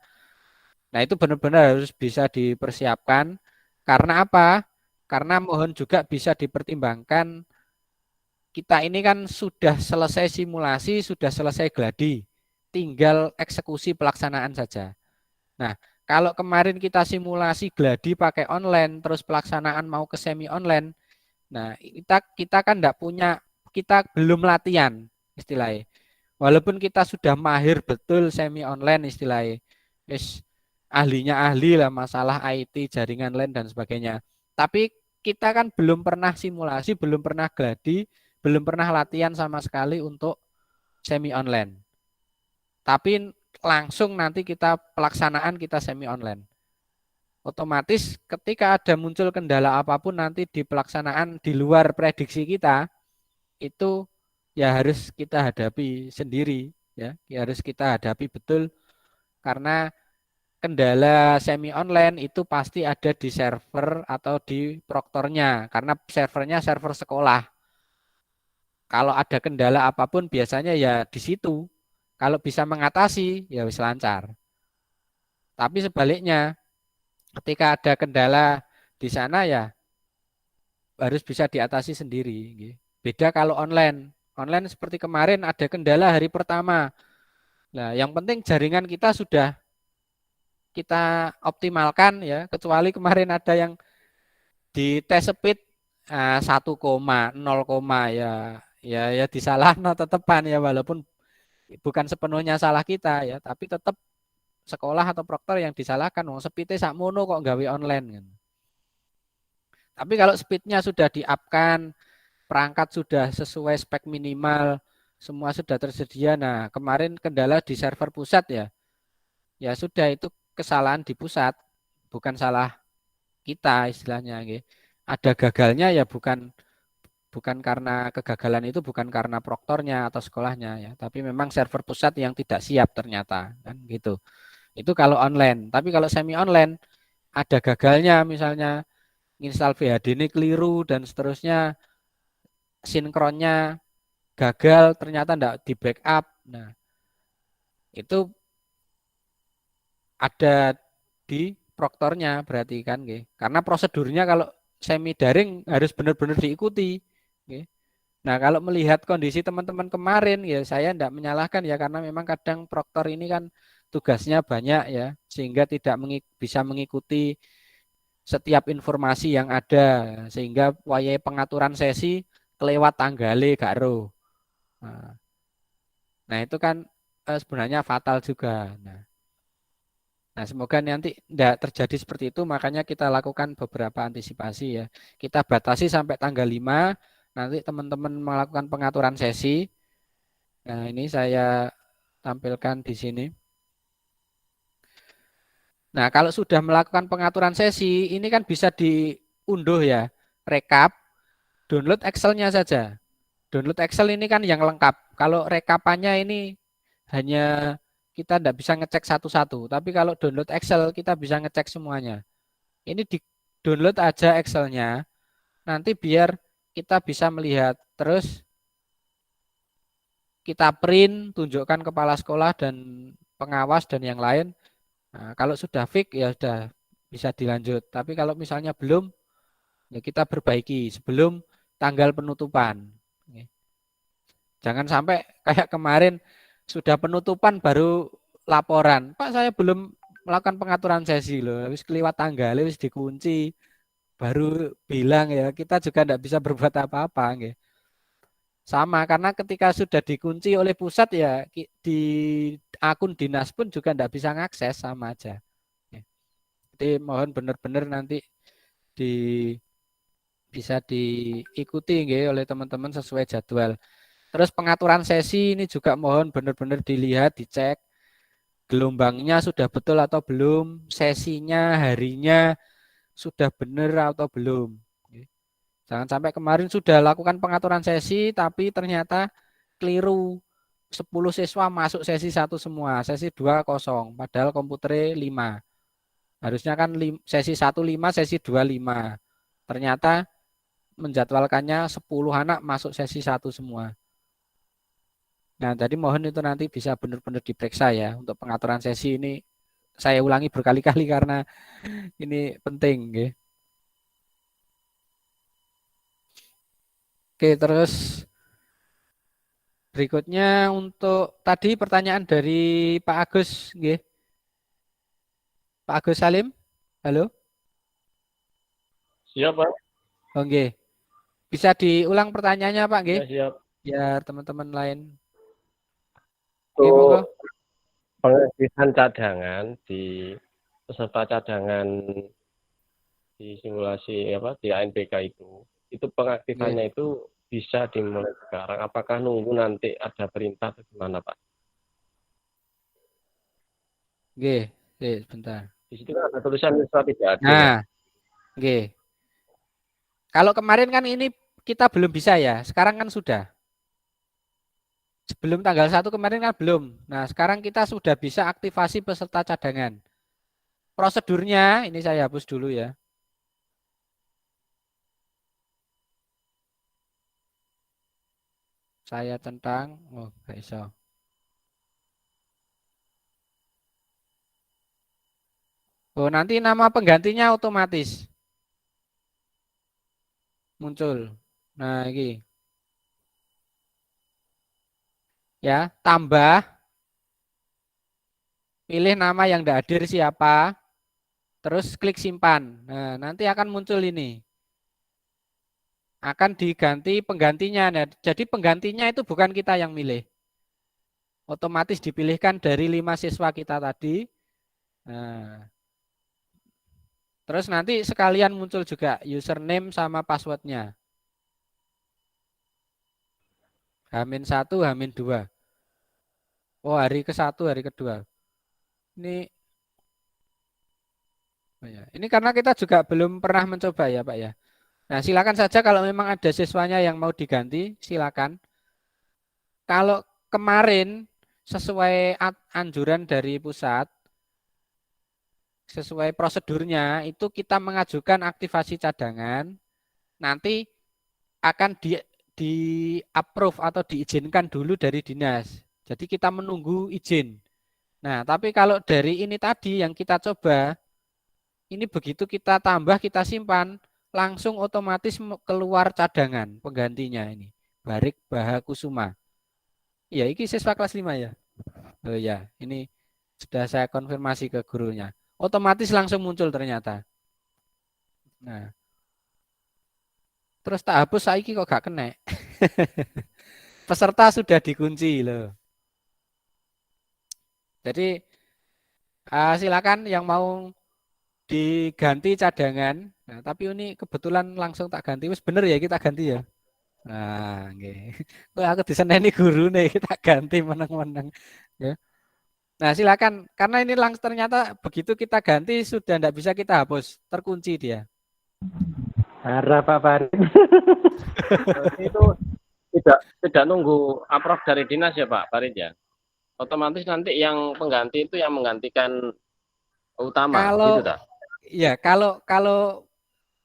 Nah, itu benar-benar harus bisa dipersiapkan. Karena apa? Karena mohon juga bisa dipertimbangkan kita ini kan sudah selesai simulasi, sudah selesai gladi. Tinggal eksekusi pelaksanaan saja. Nah, kalau kemarin kita simulasi gladi pakai online, terus pelaksanaan mau ke semi online, nah kita kan enggak punya, kita belum latihan istilahnya. Walaupun kita sudah mahir betul semi online istilahnya, wis ahlinya ahli lah masalah IT, jaringan LAN dan sebagainya. Tapi kita kan belum pernah simulasi, belum pernah gladi, belum pernah latihan sama sekali untuk semi online. Tapi langsung nanti kita pelaksanaan kita semi online. Otomatis ketika ada muncul kendala apapun nanti di pelaksanaan di luar prediksi kita, itu ya harus kita hadapi sendiri ya, harus kita hadapi betul karena kendala semi online itu pasti ada di server atau di proktornya karena servernya server sekolah. Kalau ada kendala apapun biasanya ya di situ. Kalau bisa mengatasi ya wis lancar. Tapi sebaliknya ketika ada kendala di sana ya harus bisa diatasi sendiri. Beda kalau online. Online seperti kemarin ada kendala hari pertama. Nah, yang penting jaringan kita sudah kita optimalkan ya. Kecuali kemarin ada yang di tes speed 1,0, ya disalahno tetepan ya walaupun bukan sepenuhnya salah kita ya, tapi tetap sekolah atau proktor yang disalahkan. Wong speednya sakmono kok gawe online kan. Tapi kalau speednya sudah di-up-kan, perangkat sudah sesuai spek minimal, semua sudah tersedia. Nah, kemarin kendala di server pusat ya. Ya sudah itu kesalahan di pusat, bukan salah kita istilahnya nggih. Ada gagalnya ya bukan bukan karena kegagalan itu bukan karena proktornya atau sekolahnya ya, tapi memang server pusat yang tidak siap ternyata kan gitu. Itu kalau online. Tapi kalau semi online ada gagalnya misalnya install VHD ini keliru dan seterusnya, sinkronnya gagal ternyata tidak di backup. Nah, itu ada di proktornya berarti kan nggih. Karena prosedurnya kalau semi daring harus benar-benar diikuti nggih. Nah, kalau melihat kondisi teman-teman kemarin ya saya tidak menyalahkan ya karena memang kadang proktor ini kan tugasnya banyak ya sehingga tidak bisa mengikuti setiap informasi yang ada sehingga wayai pengaturan sesi kelewat tanggale gak ero. Nah, itu kan sebenarnya fatal juga. Nah, semoga nanti tidak terjadi seperti itu, makanya kita lakukan beberapa antisipasi ya. Kita batasi sampai tanggal 5, nanti teman-teman melakukan pengaturan sesi. Nah, ini saya tampilkan di sini. Nah, kalau sudah melakukan pengaturan sesi, ini kan bisa diunduh ya, rekap, download Excel-nya saja. Download Excel ini kan yang lengkap. Kalau rekapannya ini hanya kita tidak bisa ngecek satu-satu. Tapi kalau download Excel kita bisa ngecek semuanya. Ini di download aja Excel-nya. Nanti biar kita bisa melihat. Terus kita print, tunjukkan kepala sekolah dan pengawas dan yang lain. Nah, kalau sudah fix ya sudah bisa dilanjut. Tapi kalau misalnya belum, ya kita perbaiki sebelum tanggal penutupan. Jangan sampai kayak kemarin sudah penutupan baru laporan. Pak, saya belum melakukan pengaturan sesi loh. Habis keliwat tanggal, habis dikunci. Baru bilang ya, kita juga tidak bisa berbuat apa-apa. Sama, karena ketika sudah dikunci oleh pusat ya di akun dinas pun juga tidak bisa ngakses, sama aja. Jadi mohon benar-benar nanti di bisa diikuti nggih oleh teman-teman sesuai jadwal. Terus pengaturan sesi ini juga mohon benar-benar dilihat, dicek gelombangnya sudah betul atau belum, sesinya, harinya sudah benar atau belum. Jangan sampai kemarin sudah lakukan pengaturan sesi tapi ternyata keliru. 10 siswa masuk sesi 1 semua, sesi 2 kosong, padahal komputernya 5. Harusnya kan sesi 1 5, sesi 2 5. Ternyata menjadwalkannya 10 anak masuk sesi 1 semua. Nah, jadi mohon itu nanti bisa benar-benar diperiksa ya untuk pengaturan sesi ini. Saya ulangi berkali-kali karena ini penting. Ya. Oke, terus berikutnya untuk tadi pertanyaan dari Pak Agus. Nggih. Pak Agus Salim, halo? Siap, Pak. Oke. Bisa diulang pertanyaannya Pak, nggih? Ya, siap. Biar teman-teman lain. Oke, monggo. Pengisian cadangan di peserta cadangan di simulasi di ANPK itu pengaktifannya itu bisa dimulai sekarang. Apakah nunggu nanti ada perintah atau gimana, Pak? Oke, sebentar. Di situ kan ada tulisan siswa tidak hadir. Nah, oke. Kalau kemarin kan ini kita belum bisa ya, sekarang kan sudah. Sebelum tanggal 1 kemarin kan belum. Nah, sekarang kita sudah bisa aktivasi peserta cadangan. Prosedurnya, ini saya hapus dulu ya. Saya centang, oh nggak bisa. Oh, nanti nama penggantinya otomatis muncul. Nah, ini. Ya, tambah, pilih nama yang tidak hadir siapa, terus klik simpan. Nah, nanti akan muncul ini. Akan diganti penggantinya. Nah, jadi penggantinya itu bukan kita yang milih. Otomatis dipilihkan dari 5 siswa kita tadi. Nah, terus nanti sekalian muncul juga username sama passwordnya. H-1, H-2. Oh, hari ke-1, hari kedua. Ini ini karena kita juga belum pernah mencoba ya Pak ya. Nah, silakan saja kalau memang ada siswanya yang mau diganti, silakan. Kalau kemarin sesuai anjuran dari pusat, sesuai prosedurnya itu kita mengajukan aktivasi cadangan, nanti akan di approve atau diizinkan dulu dari dinas. Jadi kita menunggu izin. Nah, tapi kalau dari ini tadi yang kita coba, ini begitu kita tambah, kita simpan, langsung otomatis keluar cadangan penggantinya ini. Barik Bahakusuma. Ya, ini siswa kelas 5 ya. Oh ya, ini sudah saya konfirmasi ke gurunya. Otomatis langsung muncul ternyata. Nah, terus tak hapus saiki kok gak kena. Peserta sudah dikunci loh. Jadi silakan yang mau diganti cadangan. Nah, tapi ini kebetulan langsung tak ganti. Wis bener ya kita ganti ya. Nah, nggih. Kok aku diseneni guru nih kita ganti menang-menang. Ya. Nah, silakan karena ini langsung ternyata begitu kita ganti sudah tidak bisa kita hapus, terkunci dia. Parah Pak Farid. Itu tidak nunggu approve dari dinas ya Pak Farid ya. Otomatis nanti yang pengganti itu yang menggantikan utama Kalau gitu dah. ya kalau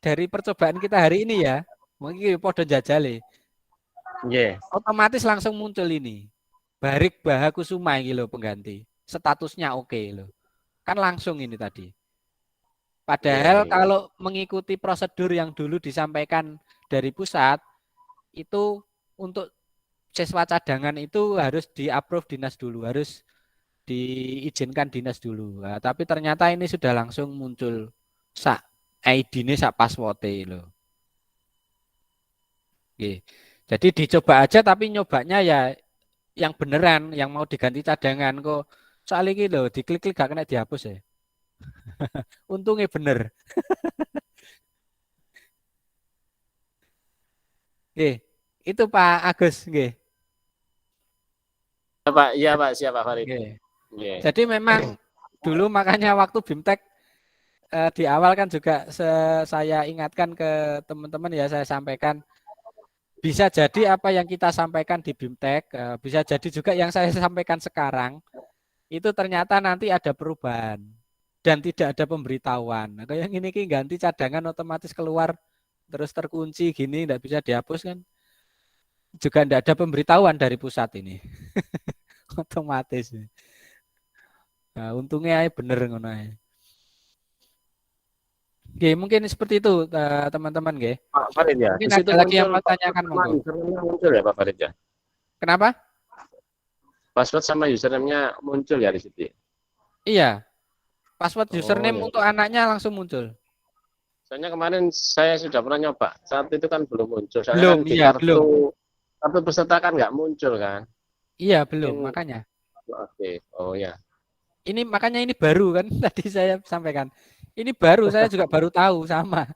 dari percobaan kita hari ini ya, mungkin podo jajale. Yeah. Otomatis langsung muncul ini. Barik Bahakusuma ini loh pengganti. Statusnya oke loh. Kan langsung ini tadi. Padahal kalau mengikuti prosedur yang dulu disampaikan dari pusat, itu untuk siswa cadangan itu harus di-approve dinas dulu, harus diizinkan dinas dulu. Nah, tapi ternyata ini sudah langsung muncul sak ID ini sak password loh. Oke. Jadi dicoba aja tapi nyobanya ya yang beneran, yang mau diganti cadangan kok. Soalnya gitu loh, diklik-klik gak kena dihapus ya. Untungnya bener. Nggih, itu Pak Agus nggih. Pak, iya Pak, siapa Farid? Nggih. Iya. Jadi memang dulu makanya waktu BIMTEK di awal kan juga saya ingatkan ke teman-teman ya, saya sampaikan bisa jadi apa yang kita sampaikan di BIMTEK, bisa jadi juga yang saya sampaikan sekarang itu ternyata nanti ada perubahan dan tidak ada pemberitahuan. Nah, kayak yang ini ganti cadangan otomatis keluar terus terkunci gini, tidak bisa dihapus kan? Juga tidak ada pemberitahuan dari pusat ini, otomatis. Nah, untungnya bener ngono ae. Oke, mungkin seperti itu teman-teman, nggih. Pak Farid ya. Mungkin Di situ ada lagi yang mau muncul tanyakan, monggo. username muncul ya Pak Farid ya. Kenapa? Password sama username-nya muncul ya di situ. Iya, password Oh, username ya. untuk anaknya langsung muncul. Soalnya kemarin saya sudah pernah nyoba. Saat itu kan belum muncul. Soalnya Belum, kan di iya, belum. kartu peserta kan nggak muncul kan. Iya, belum, Mungkin, makanya. oke. Oh ya. Ini makanya ini baru kan tadi saya sampaikan. Ini baru, saya juga baru tahu sama.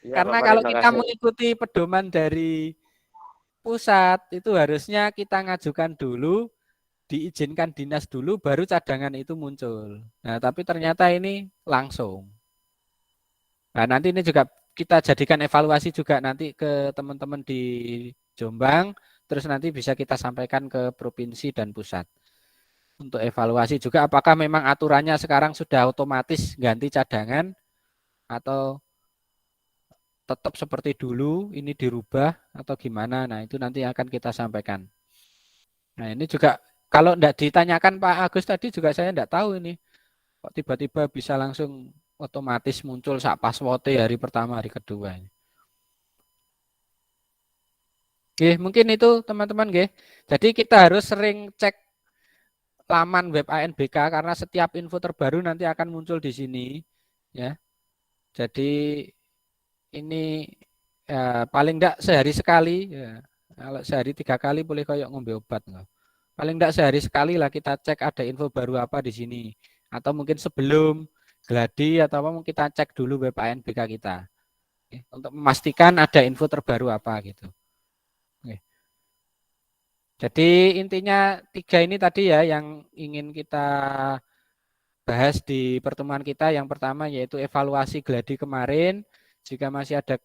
Iya, Pak Karena Farid, kalau kita makasih. mengikuti pedoman dari pusat, itu harusnya kita ngajukan dulu, diizinkan dinas dulu, baru cadangan itu muncul. Nah, tapi ternyata ini langsung. Nah, nanti ini juga kita jadikan evaluasi juga nanti ke teman-teman di Jombang, terus nanti bisa kita sampaikan ke provinsi dan pusat. Untuk evaluasi juga apakah memang aturannya sekarang sudah otomatis ganti cadangan atau tetap seperti dulu, ini dirubah atau gimana. Nah, itu nanti akan kita sampaikan. Nah, ini juga kalau tidak ditanyakan Pak Agus tadi juga saya tidak tahu ini. Kok tiba-tiba bisa langsung otomatis muncul saat passwordnya hari pertama, hari kedua. Oke, mungkin itu teman-teman, nggih. Jadi kita harus sering cek laman web ANBK karena setiap info terbaru nanti akan muncul di sini, ya. Jadi ini paling tidak sehari sekali, ya. Kalau sehari 3 kali boleh kayak ngombe obat, nggak? Paling tidak sehari sekali lah kita cek ada info baru apa di sini. Atau mungkin sebelum gladi atau apa kita cek dulu web ANBK kita. Oke, untuk memastikan ada info terbaru apa gitu. Oke. Jadi intinya 3 ini tadi ya yang ingin kita bahas di pertemuan kita. Yang pertama yaitu evaluasi gladi kemarin. Jika masih ada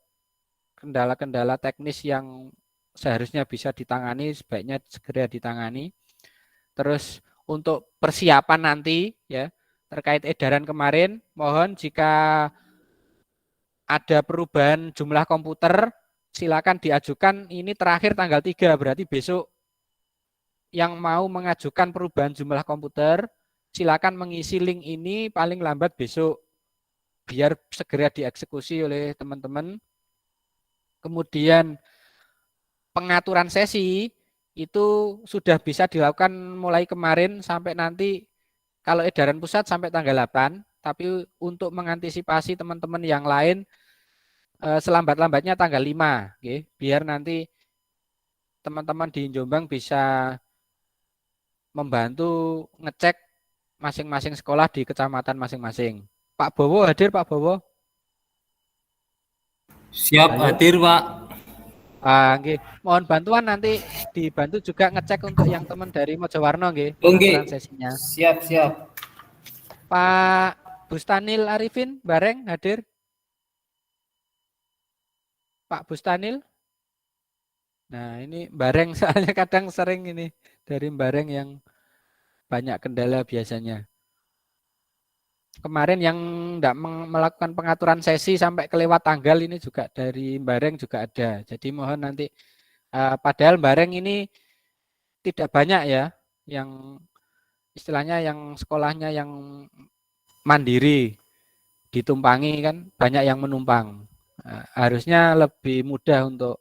kendala-kendala teknis yang seharusnya bisa ditangani, sebaiknya segera ditangani. Terus untuk persiapan nanti ya terkait edaran kemarin, mohon jika ada perubahan jumlah komputer, silakan diajukan ini terakhir tanggal 3, berarti besok yang mau mengajukan perubahan jumlah komputer, silakan mengisi link ini paling lambat besok biar segera dieksekusi oleh teman-teman. Kemudian pengaturan sesi itu sudah bisa dilakukan mulai kemarin sampai nanti kalau edaran pusat sampai tanggal 8, tapi untuk mengantisipasi teman-teman yang lain selambat-lambatnya tanggal 5, okay? Biar nanti teman-teman di Jombang bisa membantu ngecek masing-masing sekolah di kecamatan masing-masing. Pak Bowo hadir, Pak Bowo? Siap Ayo. hadir, Pak. Nggih. Mohon bantuan nanti dibantu juga ngecek untuk yang teman dari Mojowarno nggih, Oke. pengaturan sesinya. Siap. Pak Bustanil Arifin Bareng hadir? Pak Bustanil? Nah, ini Bareng soalnya kadang sering ini dari Bareng yang banyak kendala biasanya. Kemarin yang tidak melakukan pengaturan sesi sampai kelewat tanggal ini juga dari Bareng juga ada. Jadi mohon nanti padahal Bareng ini tidak banyak ya yang istilahnya yang sekolahnya yang mandiri ditumpangi kan banyak yang menumpang. Harusnya lebih mudah untuk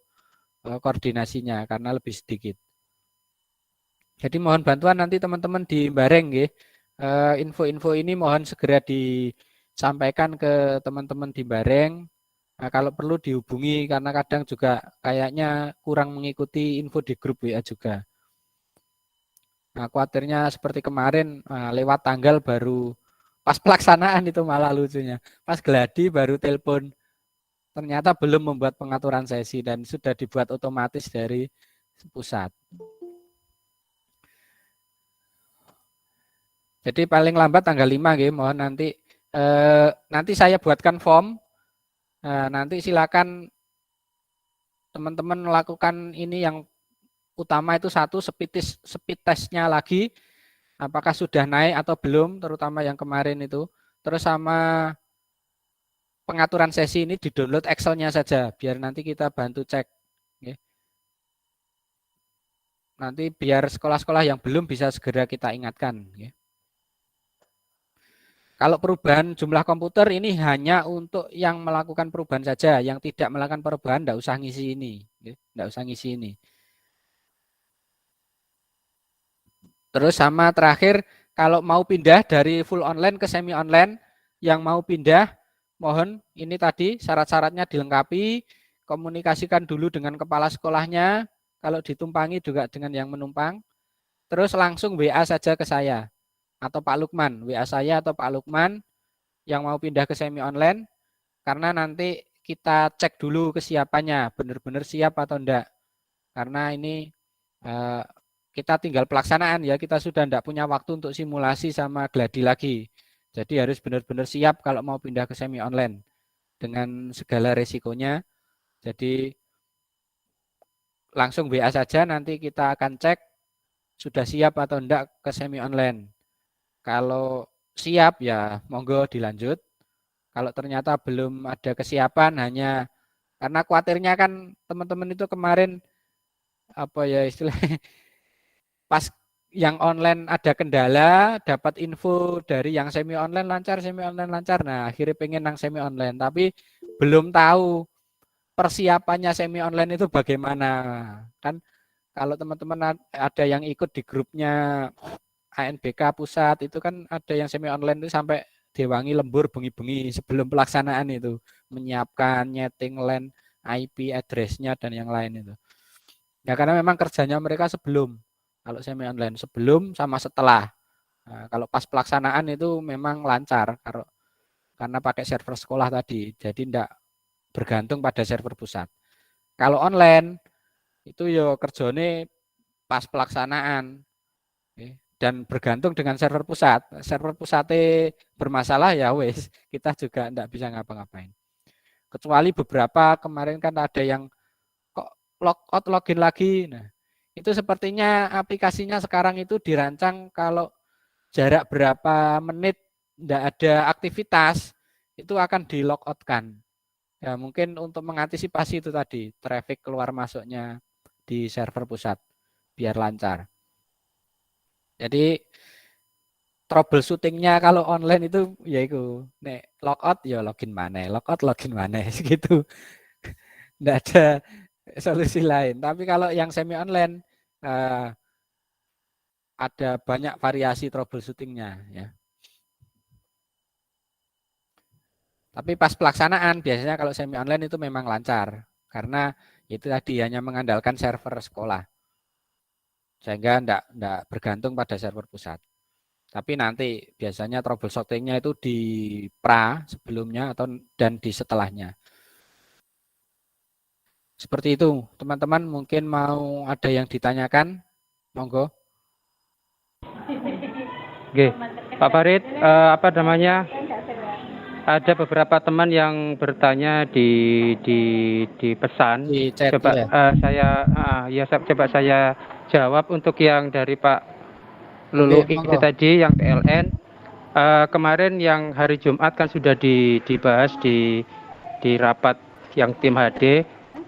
koordinasinya karena lebih sedikit. Jadi mohon bantuan nanti teman-teman di Bareng nggih. Info-info ini mohon segera disampaikan ke teman-teman di Bareng Nah, kalau perlu dihubungi karena kadang juga kayaknya kurang mengikuti info di grup WA juga. Nah, khawatirnya seperti kemarin lewat tanggal baru pas pelaksanaan itu malah lucunya. Pas geladi baru telepon. Ternyata belum membuat pengaturan sesi dan sudah dibuat otomatis dari pusat. Jadi paling lambat tanggal 5 gitu, mohon nanti saya buatkan form. Nanti silakan teman-teman melakukan ini yang utama itu satu speed testnya lagi apakah sudah naik atau belum terutama yang kemarin itu. Terus sama pengaturan sesi ini di-download Excel-nya saja biar nanti kita bantu cek. Nanti biar sekolah-sekolah yang belum bisa segera kita ingatkan. Kalau perubahan jumlah komputer ini hanya untuk yang melakukan perubahan saja, yang tidak melakukan perubahan tidak usah ngisi ini, tidak usah ngisi ini. Terus sama terakhir, kalau mau pindah dari full online ke semi online, yang mau pindah, mohon ini tadi syarat-syaratnya dilengkapi, komunikasikan dulu dengan kepala sekolahnya, kalau ditumpangi juga dengan yang menumpang, terus langsung WA saja ke saya atau Pak Lukman, WA saya atau Pak Lukman yang mau pindah ke semi online, karena nanti kita cek dulu kesiapannya, benar-benar siap atau enggak. Karena ini kita tinggal pelaksanaan ya, kita sudah enggak punya waktu untuk simulasi sama gladi lagi. Jadi harus benar-benar siap kalau mau pindah ke semi online dengan segala resikonya. Jadi langsung WA saja, nanti kita akan cek sudah siap atau enggak ke semi online. Kalau siap ya monggo dilanjut. Kalau ternyata belum ada kesiapan hanya karena khawatirnya kan teman-teman itu kemarin apa ya istilahnya pas yang online ada kendala, dapat info dari yang semi online lancar, semi online lancar. Nah, akhirnya pengen yang semi online tapi belum tahu persiapannya semi online itu bagaimana. Kan kalau teman-teman ada yang ikut di grupnya ANBK pusat itu kan ada yang semi online itu sampai diwangi lembur bengi-bengi sebelum pelaksanaan itu menyiapkan nyeting LAN, IP address-nya dan yang lain itu. Ya karena memang kerjanya mereka sebelum kalau semi online sebelum sama setelah. Nah, kalau pas pelaksanaan itu memang lancar karena pakai server sekolah tadi, jadi tidak bergantung pada server pusat. Kalau online itu yo kerjane pas pelaksanaan. Dan bergantung dengan server pusat. Server pusatnya bermasalah ya wes, kita juga tidak bisa ngapa-ngapain. Kecuali beberapa kemarin kan ada yang kok logout login lagi. Nah, itu sepertinya aplikasinya sekarang itu dirancang kalau jarak berapa menit tidak ada aktivitas itu akan di logoutkan. Ya mungkin untuk mengantisipasi itu tadi traffic keluar masuknya di server pusat biar lancar. Jadi troubleshootingnya kalau online itu ya itu nek logout ya login mana, logout login mana gitu. Tidak ada solusi lain. Tapi kalau yang semi online ada banyak variasi troubleshootingnya ya. Tapi pas pelaksanaan biasanya kalau semi online itu memang lancar karena itu tadi hanya mengandalkan server sekolah. Sehingga tidak bergantung pada server pusat. Tapi nanti biasanya troubleshootingnya itu di pra sebelumnya atau dan di setelahnya. Seperti itu, teman-teman mungkin mau ada yang ditanyakan, monggo. Oke, Pak Farid, apa namanya? Ada beberapa teman yang bertanya di pesan. Di chat Coba ya. coba saya jawab untuk yang dari Pak Lulu Oke, itu monggo. tadi yang PLN. Kemarin yang hari Jumat kan sudah dibahas di rapat yang tim HD.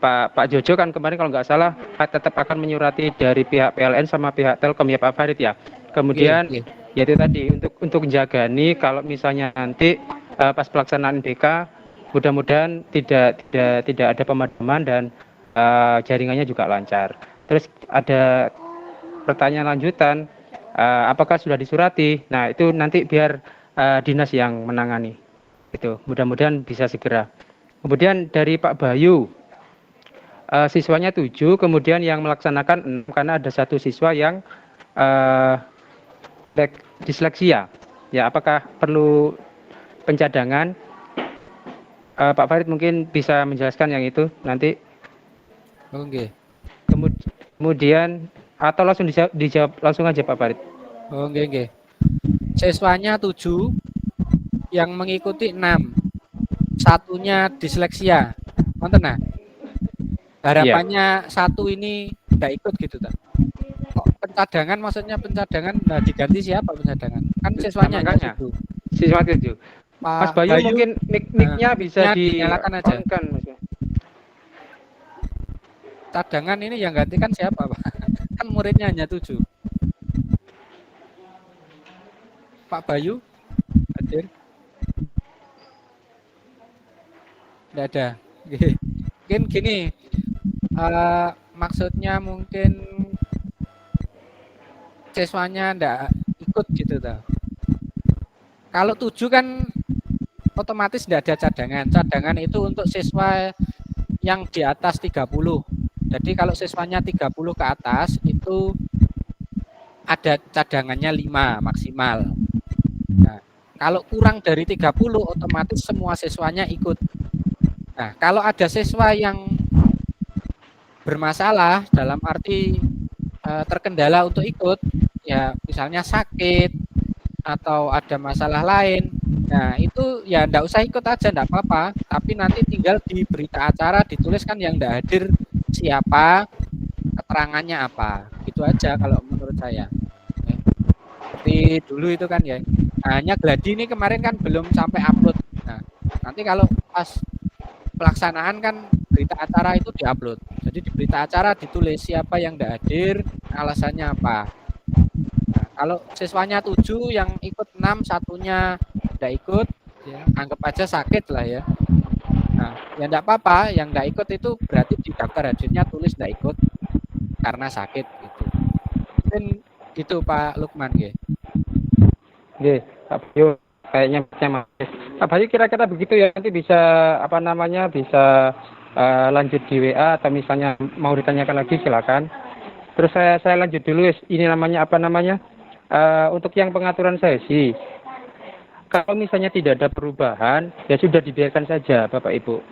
Pak Jojo kan kemarin kalau nggak salah tetap akan menyurati dari pihak PLN sama pihak Telkom ya Pak Farid ya. Kemudian ya itu tadi untuk menjaga nih kalau misalnya nanti pas pelaksanaan BK mudah-mudahan tidak ada pemadaman dan jaringannya juga lancar. Terus ada pertanyaan lanjutan, apakah sudah disurati? Nah itu nanti biar dinas yang menangani. Itu mudah-mudahan bisa segera. Kemudian dari Pak Bayu, siswanya 7, kemudian yang melaksanakan 6 karena ada satu siswa yang eh, disleksia. Ya, apakah perlu pencadangan? Pak Farid mungkin bisa menjelaskan yang itu nanti. Oke. Kemudian atau langsung dijawab langsung aja Pak Farid. Oke. Siswanya 7, yang mengikuti 6. Satunya disleksia. Nonton nah. Harapannya satu ini tidak ikut gitu tak. Kok pencadangan, maksudnya pencadangan, nah diganti siapa pencadangan? Kan siswanya hanya Makanya 7. siswa 7. Mas Pak Bayu mungkin mic-nya bisa dinyalakan aja. on-kan, Mas. Cadangan ini yang gantikan siapa, Pak? Kan muridnya hanya 7. Pak Bayu hadir? Tidak ada. Mungkin gini, maksudnya mungkin siswanya tidak ikut gitu toh. Kalau 7 kan otomatis tidak ada cadangan. Cadangan itu untuk siswa yang di atas 30. Jadi kalau siswanya 30 ke atas itu ada cadangannya 5 maksimal. Nah, kalau kurang dari 30 otomatis semua siswanya ikut. Nah, kalau ada siswa yang bermasalah dalam arti terkendala untuk ikut, ya misalnya sakit atau ada masalah lain, nah itu ya enggak usah ikut aja, enggak apa-apa, tapi nanti tinggal di berita acara dituliskan yang enggak hadir siapa, keterangannya apa, gitu aja kalau menurut saya. Seperti dulu itu kan ya, hanya Gladi ini kemarin kan belum sampai upload. Nah, nanti kalau pas pelaksanaan kan berita acara itu diupload. Jadi di berita acara ditulis siapa yang tidak hadir, alasannya apa. Nah, kalau siswanya 7 yang ikut 6, satunya tidak ikut, ya, anggap aja sakit lah ya. Nah, ya tidak apa-apa, yang tidak ikut itu berarti di daftar hadirnya tulis tidak ikut karena sakit gitu. Mungkin gitu Pak Lukman ya. Oke, Pak Bayu kayaknya Pak Bayu kira-kira begitu ya, nanti bisa bisa lanjut di WA atau misalnya mau ditanyakan lagi silakan. Terus saya lanjut dulu, ini untuk yang pengaturan sesi. Kalau misalnya tidak ada perubahan, ya sudah dibiarkan saja Bapak Ibu.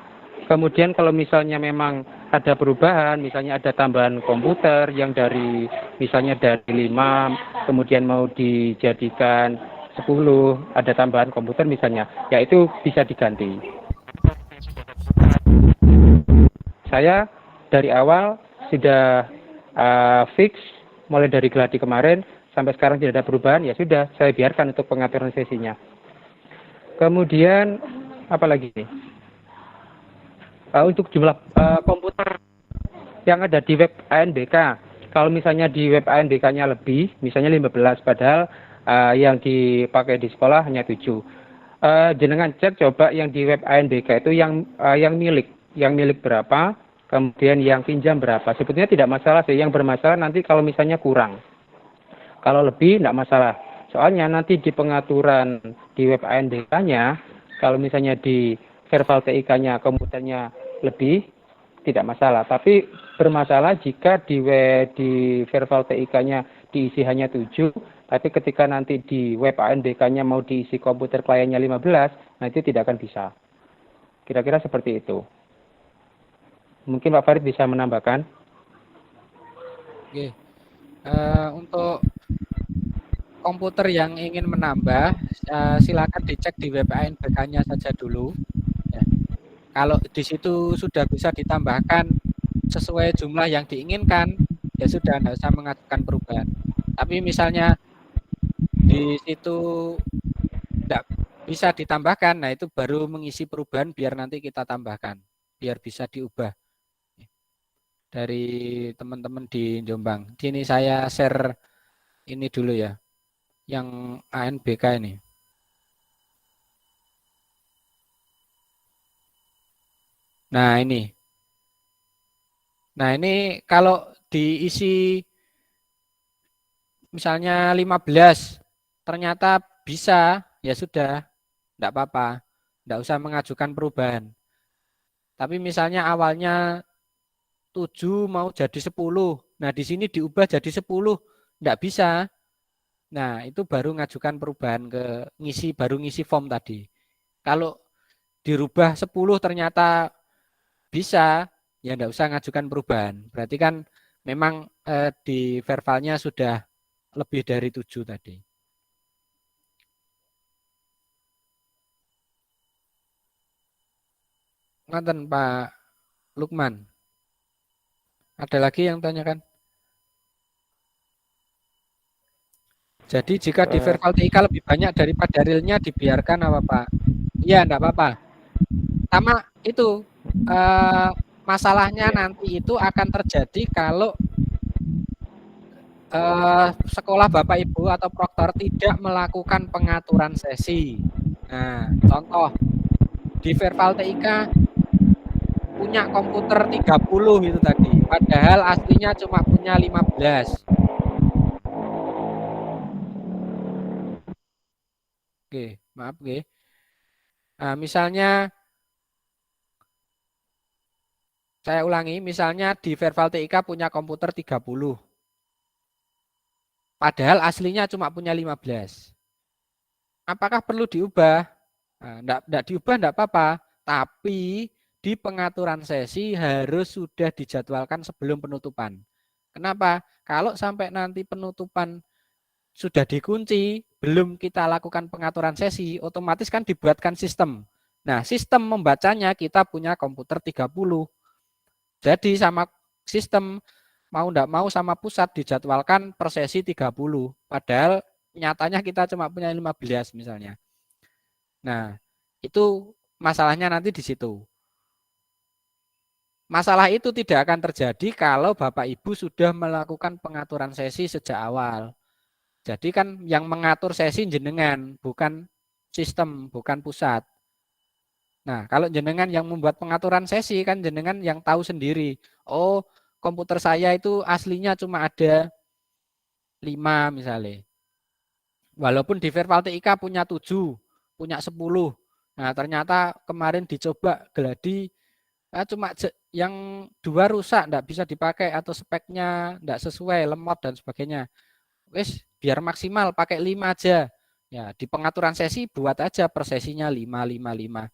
Kemudian kalau misalnya memang ada perubahan, misalnya ada tambahan komputer yang misalnya dari 5, kemudian mau dijadikan 10, ada tambahan komputer misalnya, ya itu bisa diganti. Saya dari awal sudah fix, mulai dari Gladi kemarin sampai sekarang tidak ada perubahan, ya sudah saya biarkan untuk pengaturan sesinya. Kemudian apa lagi nih? Untuk jumlah komputer yang ada di web ANBK, kalau misalnya di web ANBK-nya lebih, misalnya 15, padahal yang dipakai di sekolah hanya 7. Jenengan cek coba yang di web ANBK itu yang milik berapa, kemudian yang pinjam berapa. Sebetulnya tidak masalah sih, yang bermasalah nanti kalau misalnya kurang. Kalau lebih tidak masalah. Soalnya nanti di pengaturan di web ANBK-nya, kalau misalnya di verbal TIK-nya komputernya lebih, tidak masalah. Tapi bermasalah jika di verbal TIK-nya diisi hanya 7, tapi ketika nanti di web ANBK-nya mau diisi komputer kliennya 15, nah itu tidak akan bisa. Kira-kira seperti itu. Mungkin Pak Farid bisa menambahkan. Oke. Untuk komputer yang ingin menambah, silakan dicek di web ANBK-nya saja dulu. Ya. Kalau di situ sudah bisa ditambahkan sesuai jumlah yang diinginkan, ya sudah, tidak usah mengajukan perubahan. Tapi misalnya di situ tidak bisa ditambahkan, nah itu baru mengisi perubahan biar nanti kita tambahkan, biar bisa diubah dari teman-teman di Jombang. Ini saya share ini dulu ya, yang ANBK ini. Nah ini kalau diisi misalnya 15, ternyata bisa, ya sudah, tidak apa-apa, tidak usah mengajukan perubahan. Tapi misalnya awalnya 7 mau jadi 10. Nah, di sini diubah jadi 10. Enggak bisa. Nah, itu baru ngajukan perubahan baru ngisi form tadi. Kalau dirubah 10 ternyata bisa, ya enggak usah ngajukan perubahan. Berarti kan memang di verbalnya sudah lebih dari 7 tadi. Ngoten Pak Lukman. Ada lagi yang tanyakan? Jadi jika di verbal TIK lebih banyak daripada realnya dibiarkan apa Pak? Iya, enggak apa-apa. Sama itu masalahnya nanti itu akan terjadi kalau sekolah Bapak Ibu atau proktor tidak melakukan pengaturan sesi. Nah, contoh di verbal TIK punya komputer 30 itu tadi, padahal aslinya cuma punya 15. Oke, maaf nggih. Nah, misalnya saya ulangi, misalnya di verbal TIK punya komputer 30. Padahal aslinya cuma punya 15. Apakah perlu diubah? Nah, enggak diubah enggak apa-apa, tapi di pengaturan sesi harus sudah dijadwalkan sebelum penutupan. Kenapa? Kalau sampai nanti penutupan sudah dikunci, belum kita lakukan pengaturan sesi, otomatis kan dibuatkan sistem. Nah, sistem membacanya kita punya komputer 30. Jadi sama sistem mau enggak mau sama pusat dijadwalkan per sesi 30. Padahal nyatanya kita cuma punya 15 misalnya. Nah, itu masalahnya nanti di situ. Masalah itu tidak akan terjadi kalau Bapak Ibu sudah melakukan pengaturan sesi sejak awal. Jadi kan yang mengatur sesi jenengan, bukan sistem, bukan pusat. Nah, kalau jenengan yang membuat pengaturan sesi kan jenengan yang tahu sendiri. Oh, komputer saya itu aslinya cuma ada 5 misalnya. Walaupun di verbal TIK punya 7, punya 10. Nah, ternyata kemarin dicoba geladi, cuma yang 2 rusak, enggak bisa dipakai atau speknya enggak sesuai, lemot dan sebagainya. Wis, biar maksimal pakai 5 aja. Ya, di pengaturan sesi buat aja per sesinya 5, 5, 5.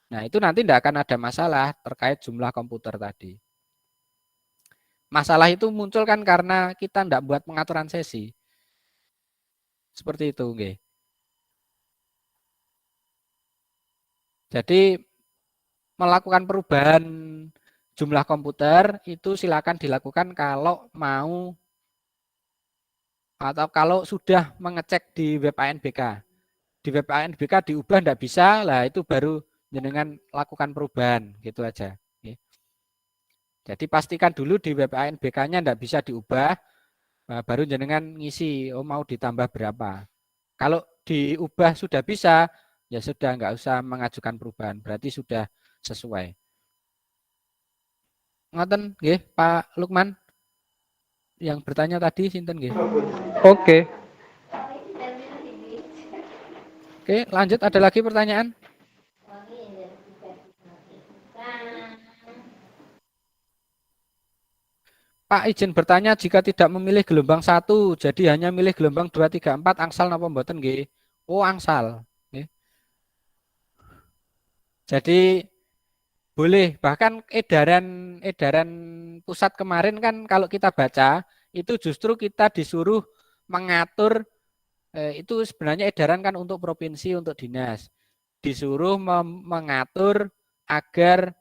Nah, itu nanti enggak akan ada masalah terkait jumlah komputer tadi. Masalah itu muncul kan karena kita enggak buat pengaturan sesi. Seperti itu, nggih. Jadi melakukan perubahan jumlah komputer itu silakan dilakukan kalau mau atau kalau sudah mengecek di web ANBK. Di web ANBK diubah enggak bisa, lah itu baru jenengan lakukan perubahan, gitu aja. Jadi pastikan dulu di web ANBK-nya enggak bisa diubah, baru jenengan ngisi, oh mau ditambah berapa. Kalau diubah sudah bisa, ya sudah enggak usah mengajukan perubahan, berarti sudah sesuai. Ngoten nggih, Pak Lukman? Yang bertanya tadi sinten nggih? Oke. Oke, lanjut ada lagi pertanyaan? Pak izin bertanya, jika tidak memilih gelombang 1, jadi hanya milih gelombang 2, 3, 4, angsal napa mboten nggih? Oh, angsal. Nggih. Jadi boleh, bahkan edaran pusat kemarin kan kalau kita baca, itu justru kita disuruh mengatur, itu sebenarnya edaran kan untuk provinsi, untuk dinas. Disuruh mengatur agar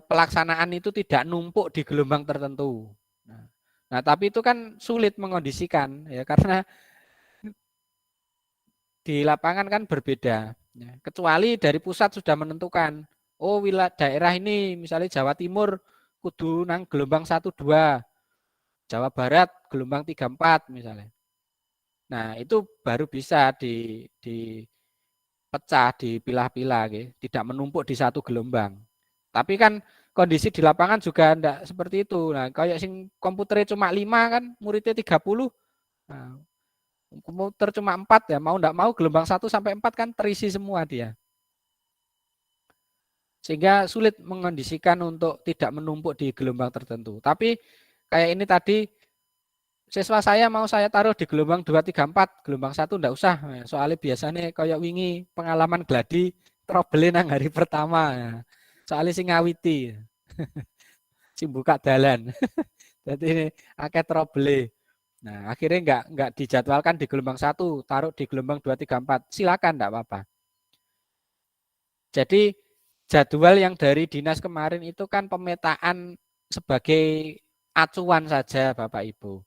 pelaksanaan itu tidak numpuk di gelombang tertentu. Nah, tapi itu kan sulit mengondisikan ya karena di lapangan kan berbeda. Ya. Kecuali dari pusat sudah menentukan, oh wilayah daerah ini misalnya Jawa Timur kudu nang gelombang 1 2, Jawa Barat gelombang 3 4 misalnya. Nah, itu baru bisa dipecah, dipilah-pilah gitu, tidak menumpuk di satu gelombang. Tapi kan kondisi di lapangan juga enggak seperti itu. Nah, kayak sing komputernya cuma 5 kan, muridnya 30. Nah, komputer cuma 4 ya, mau enggak mau gelombang 1 sampai 4 kan terisi semua dia. Sehingga sulit mengondisikan untuk tidak menumpuk di gelombang tertentu. Tapi kayak ini tadi, siswa saya mau saya taruh di gelombang 2, 3, 4, gelombang 1 enggak usah. Soalnya biasanya kayak wingi pengalaman gladi trouble nang hari pertama. Soalnya sing ngawiti, sing buka dalan. Jadi ini akeh trouble. Nah, akhirnya enggak dijadwalkan di gelombang 1, taruh di gelombang 2, 3, 4. Silakan enggak apa-apa. Jadi jadwal yang dari dinas kemarin itu kan pemetaan sebagai acuan saja Bapak Ibu.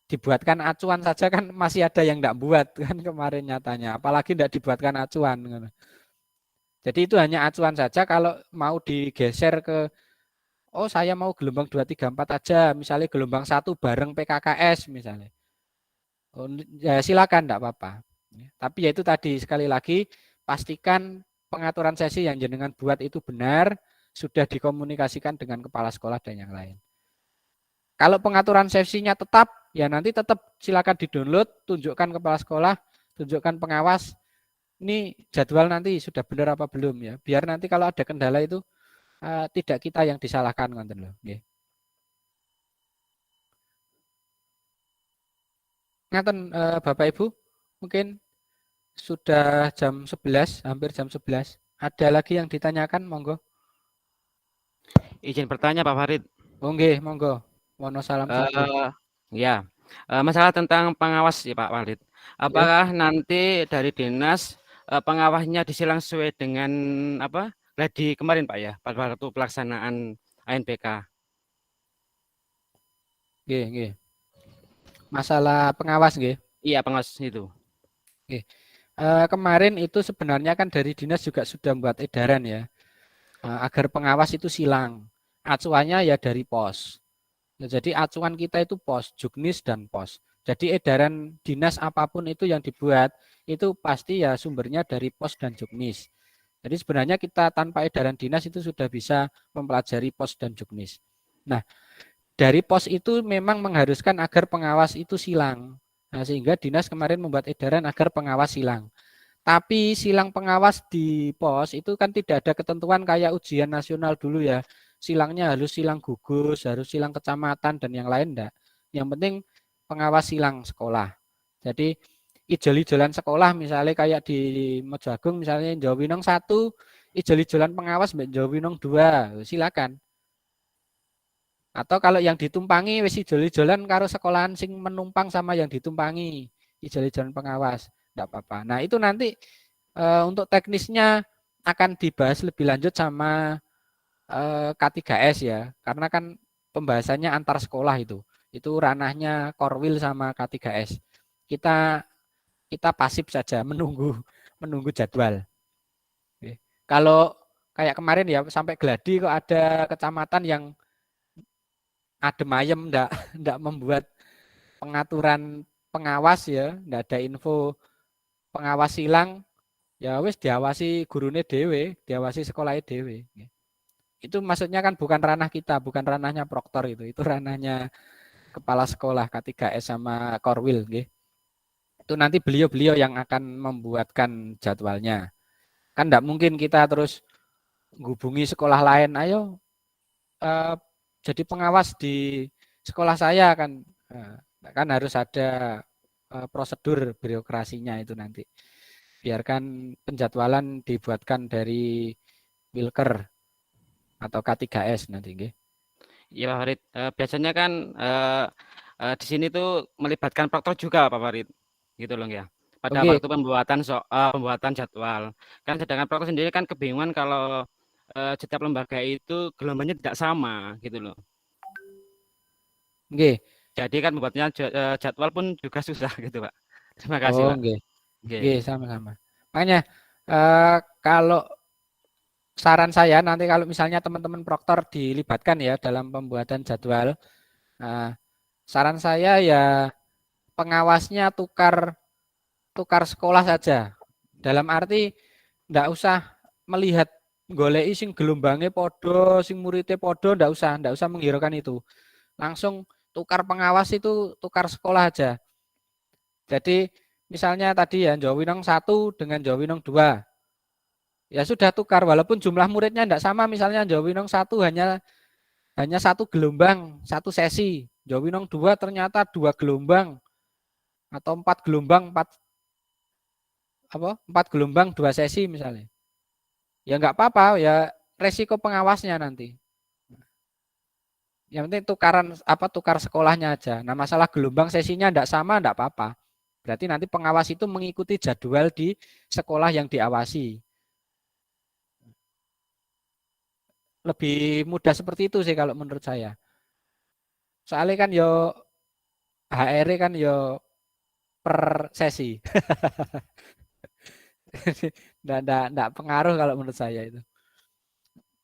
Dibuatkan acuan saja kan masih ada yang enggak buat kan kemarin nyatanya. Apalagi enggak dibuatkan acuan. Jadi itu hanya acuan saja. Kalau mau digeser ke, oh saya mau gelombang 2, 3, 4 aja. Misalnya gelombang 1 bareng PKKS misalnya. Oh, ya silakan enggak apa-apa. Tapi ya itu tadi sekali lagi pastikan pengaturan sesi yang jenengan buat itu benar, sudah dikomunikasikan dengan kepala sekolah dan yang lain. Kalau pengaturan sesinya tetap, ya nanti tetap silakan di-download, tunjukkan kepala sekolah, tunjukkan pengawas, ini jadwal nanti sudah benar apa belum ya. Biar nanti kalau ada kendala itu tidak kita yang disalahkan ngoten lho, nggih. Ngaten Bapak Ibu, mungkin sudah jam 11, hampir jam 11. Ada lagi yang ditanyakan, monggo. Izin bertanya Pak Farid. Oh nggih, monggo. Wono salam satu. Ya, masalah tentang pengawas ya Pak Farid. Apakah nanti dari dinas pengawasnya disilang sesuai dengan apa gladi kemarin Pak ya pada waktu pelaksanaan ANPK? Nggih. Masalah pengawas nggih. Iya pengawas itu. Nggih. Kemarin itu sebenarnya kan dari dinas juga sudah membuat edaran ya. Agar pengawas itu silang. Acuannya ya dari pos. Jadi acuan kita itu pos, juknis dan pos. Jadi edaran dinas apapun itu yang dibuat itu pasti ya sumbernya dari pos dan juknis. Jadi sebenarnya kita tanpa edaran dinas itu sudah bisa mempelajari pos dan juknis. Nah, dari pos itu memang mengharuskan agar pengawas itu silang. Nah, sehingga dinas kemarin membuat edaran agar pengawas silang. Tapi silang pengawas di pos itu kan tidak ada ketentuan kayak ujian nasional dulu ya. Silangnya harus silang gugus, harus silang kecamatan dan yang lain enggak. Yang penting pengawas silang sekolah. Jadi ijol-ijolan sekolah misalnya kayak di Mojoagung misalnya Jawa Winong 1, ijol-ijolan pengawas Mbak Jawa Winong 2, silakan. Atau kalau yang ditumpangi wis ijol-ijolan karo sekolahan sing menumpang sama yang ditumpangi, ijol-ijolan pengawas. Enggak apa-apa. Nah, itu nanti untuk teknisnya akan dibahas lebih lanjut sama K3S ya. Karena kan pembahasannya antar sekolah itu. Itu ranahnya Korwil sama K3S. Kita pasif saja menunggu jadwal. Oke. Kalau kayak kemarin ya sampai gladi kok ada kecamatan yang adem ayem enggak membuat pengaturan pengawas ya, enggak ada info pengawas silang, ya wis diawasi gurune dhewe, diawasi sekolahnya dhewe. Itu maksudnya kan bukan ranah kita, bukan ranahnya proktor itu ranahnya kepala sekolah K3S sama Korwil nggih. Itu nanti beliau-beliau yang akan membuatkan jadwalnya. Kan enggak mungkin kita terus menghubungi sekolah lain, ayo jadi pengawas di sekolah saya kan. Kan harus ada prosedur birokrasinya itu nanti. Biarkan penjadwalan dibuatkan dari Wilker atau K3S nanti nggih. Iya Pak Farid. Biasanya kan di sini tuh melibatkan proktor juga Pak Farid. Gitu loh ya. Pada Oke. waktu pembuatan jadwal. Kan sedangkan proktor sendiri kan kebingungan kalau setiap lembaga itu gelombangnya tidak sama gitu loh. Nggih. Jadi kan membuatnya jadwal pun juga susah gitu Pak. Terima kasih Oh Pak. nggih. Oke. Nggih, sama-sama. Makanya kalau saran saya nanti kalau misalnya teman-teman proktor dilibatkan ya dalam pembuatan jadwal, saran saya ya pengawasnya tukar sekolah saja. Dalam arti enggak usah melihat goleki sing gelombangnya podo, sing muridnya podo, enggak usah menghiraukan itu. Langsung tukar pengawas itu tukar sekolah aja. Jadi misalnya tadi ya Jawa Winong 1 dengan Jawa Winong 2. Ya sudah tukar walaupun jumlah muridnya tidak sama, misalnya Jowinong 1 hanya satu gelombang, satu sesi. Jowinong 2 ternyata 2 gelombang atau 4 gelombang, 4 gelombang 2 sesi misalnya. Ya nggak apa-apa, ya resiko pengawasnya nanti. Yang penting tukar sekolahnya aja. Nah, masalah gelombang sesinya tidak sama tidak apa-apa. Berarti nanti pengawas itu mengikuti jadwal di sekolah yang diawasi. Lebih mudah seperti itu sih kalau menurut saya. Soalnya kan yo HR kan yo per sesi. Nggak pengaruh kalau menurut saya itu.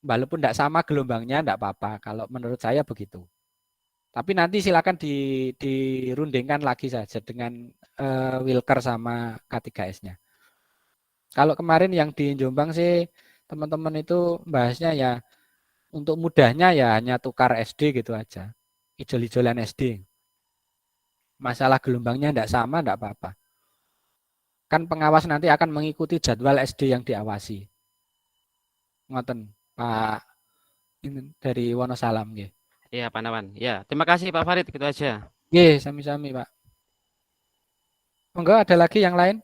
Walaupun tidak sama gelombangnya tidak apa-apa. Kalau menurut saya begitu. Tapi nanti silakan dirundingkan lagi saja dengan Wilker sama K3S-nya. Kalau kemarin yang di Jombang sih teman-teman itu bahasnya ya untuk mudahnya ya hanya tukar SD gitu aja. Ijol-ijolan SD. Masalah gelombangnya tidak sama tidak apa-apa. Kan pengawas nanti akan mengikuti jadwal SD yang diawasi. Ngoten Pak dari Wonosalam nggih. Iya, Pak Nawan. Ya, terima kasih Pak Farid, gitu aja. Nggih, sami-sami Pak. Monggo ada lagi yang lain?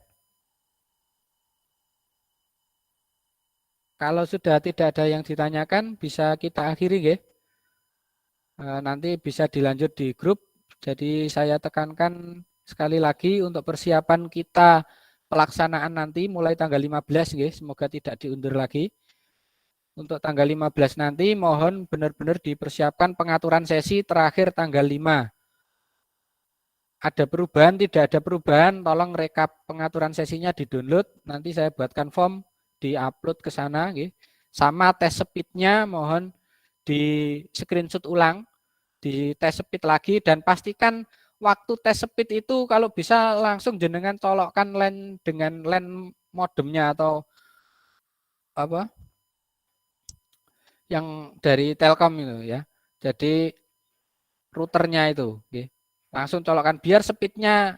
Kalau sudah tidak ada yang ditanyakan bisa kita akhiri nggih. Nanti bisa dilanjut di grup. Jadi saya tekankan sekali lagi untuk persiapan kita pelaksanaan nanti mulai tanggal 15 nggih, semoga tidak diundur lagi. Untuk tanggal 15 nanti mohon benar-benar dipersiapkan pengaturan sesi terakhir tanggal 5. Ada perubahan, tidak ada perubahan, tolong rekap pengaturan sesinya di-download. Nanti saya buatkan form, di-upload ke sana. Sama tes speed-nya mohon di-screenshot ulang, di tes speed lagi, dan pastikan waktu tes speed itu kalau bisa langsung jenengan colokkan LAN dengan LAN modemnya atau apa yang dari Telkom itu ya. Jadi routernya itu, langsung colokkan biar speednya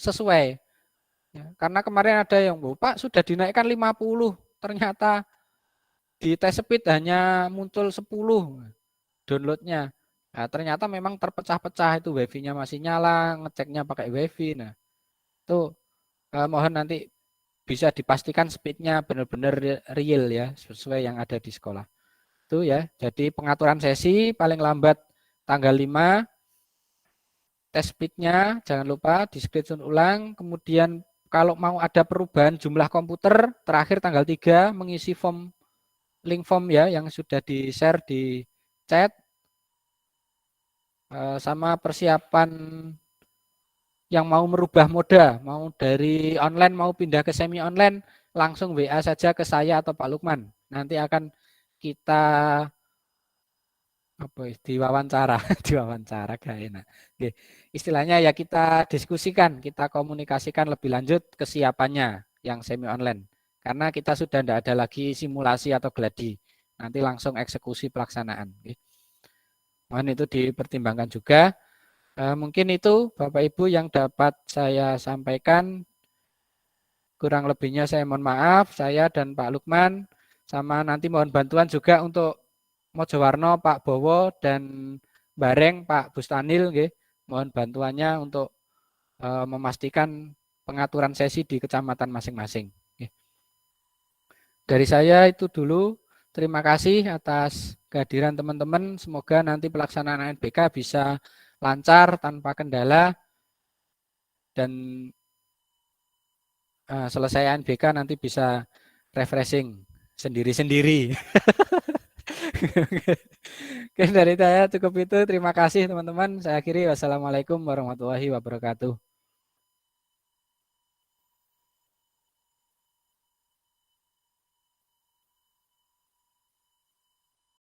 sesuai. Ya, karena kemarin ada yang Pak sudah dinaikkan 50, ternyata di tes speed hanya muncul 10 downloadnya. Nah, ternyata memang terpecah-pecah itu wifi-nya masih nyala, ngeceknya pakai wifi. Nah, itu mohon nanti bisa dipastikan speednya benar-benar real ya, sesuai yang ada di sekolah. Itu ya. Jadi pengaturan sesi paling lambat tanggal 5, tes speednya jangan lupa di screenshot ulang. Kemudian kalau mau ada perubahan jumlah komputer, terakhir tanggal 3 mengisi form, link form ya yang sudah di-share di chat. Sama persiapan yang mau merubah moda, mau dari online mau pindah ke semi online, langsung WA saja ke saya atau Pak Lukman. Nanti akan kita diwawancara, diwawancara gak enak. Oke. Istilahnya ya kita diskusikan, kita komunikasikan lebih lanjut kesiapannya yang semi online. Karena kita sudah tidak ada lagi simulasi atau gladi. Nanti langsung eksekusi pelaksanaan. Oke. Mohon itu dipertimbangkan juga. Mungkin itu Bapak Ibu yang dapat saya sampaikan. Kurang lebihnya saya mohon maaf, saya dan Pak Lukman. Sama nanti mohon bantuan juga untuk Mojowarno, Pak Bowo, dan Bareng, Pak Bustanil. Mohon bantuannya untuk memastikan pengaturan sesi di kecamatan masing-masing. Dari saya itu dulu. Terima kasih atas kehadiran teman-teman. Semoga nanti pelaksanaan UNBK bisa lancar tanpa kendala dan selesai UNBK nanti bisa refreshing sendiri-sendiri. Oke, dari saya cukup itu. Terima kasih teman-teman. Saya akhiri. Wassalamualaikum warahmatullahi wabarakatuh.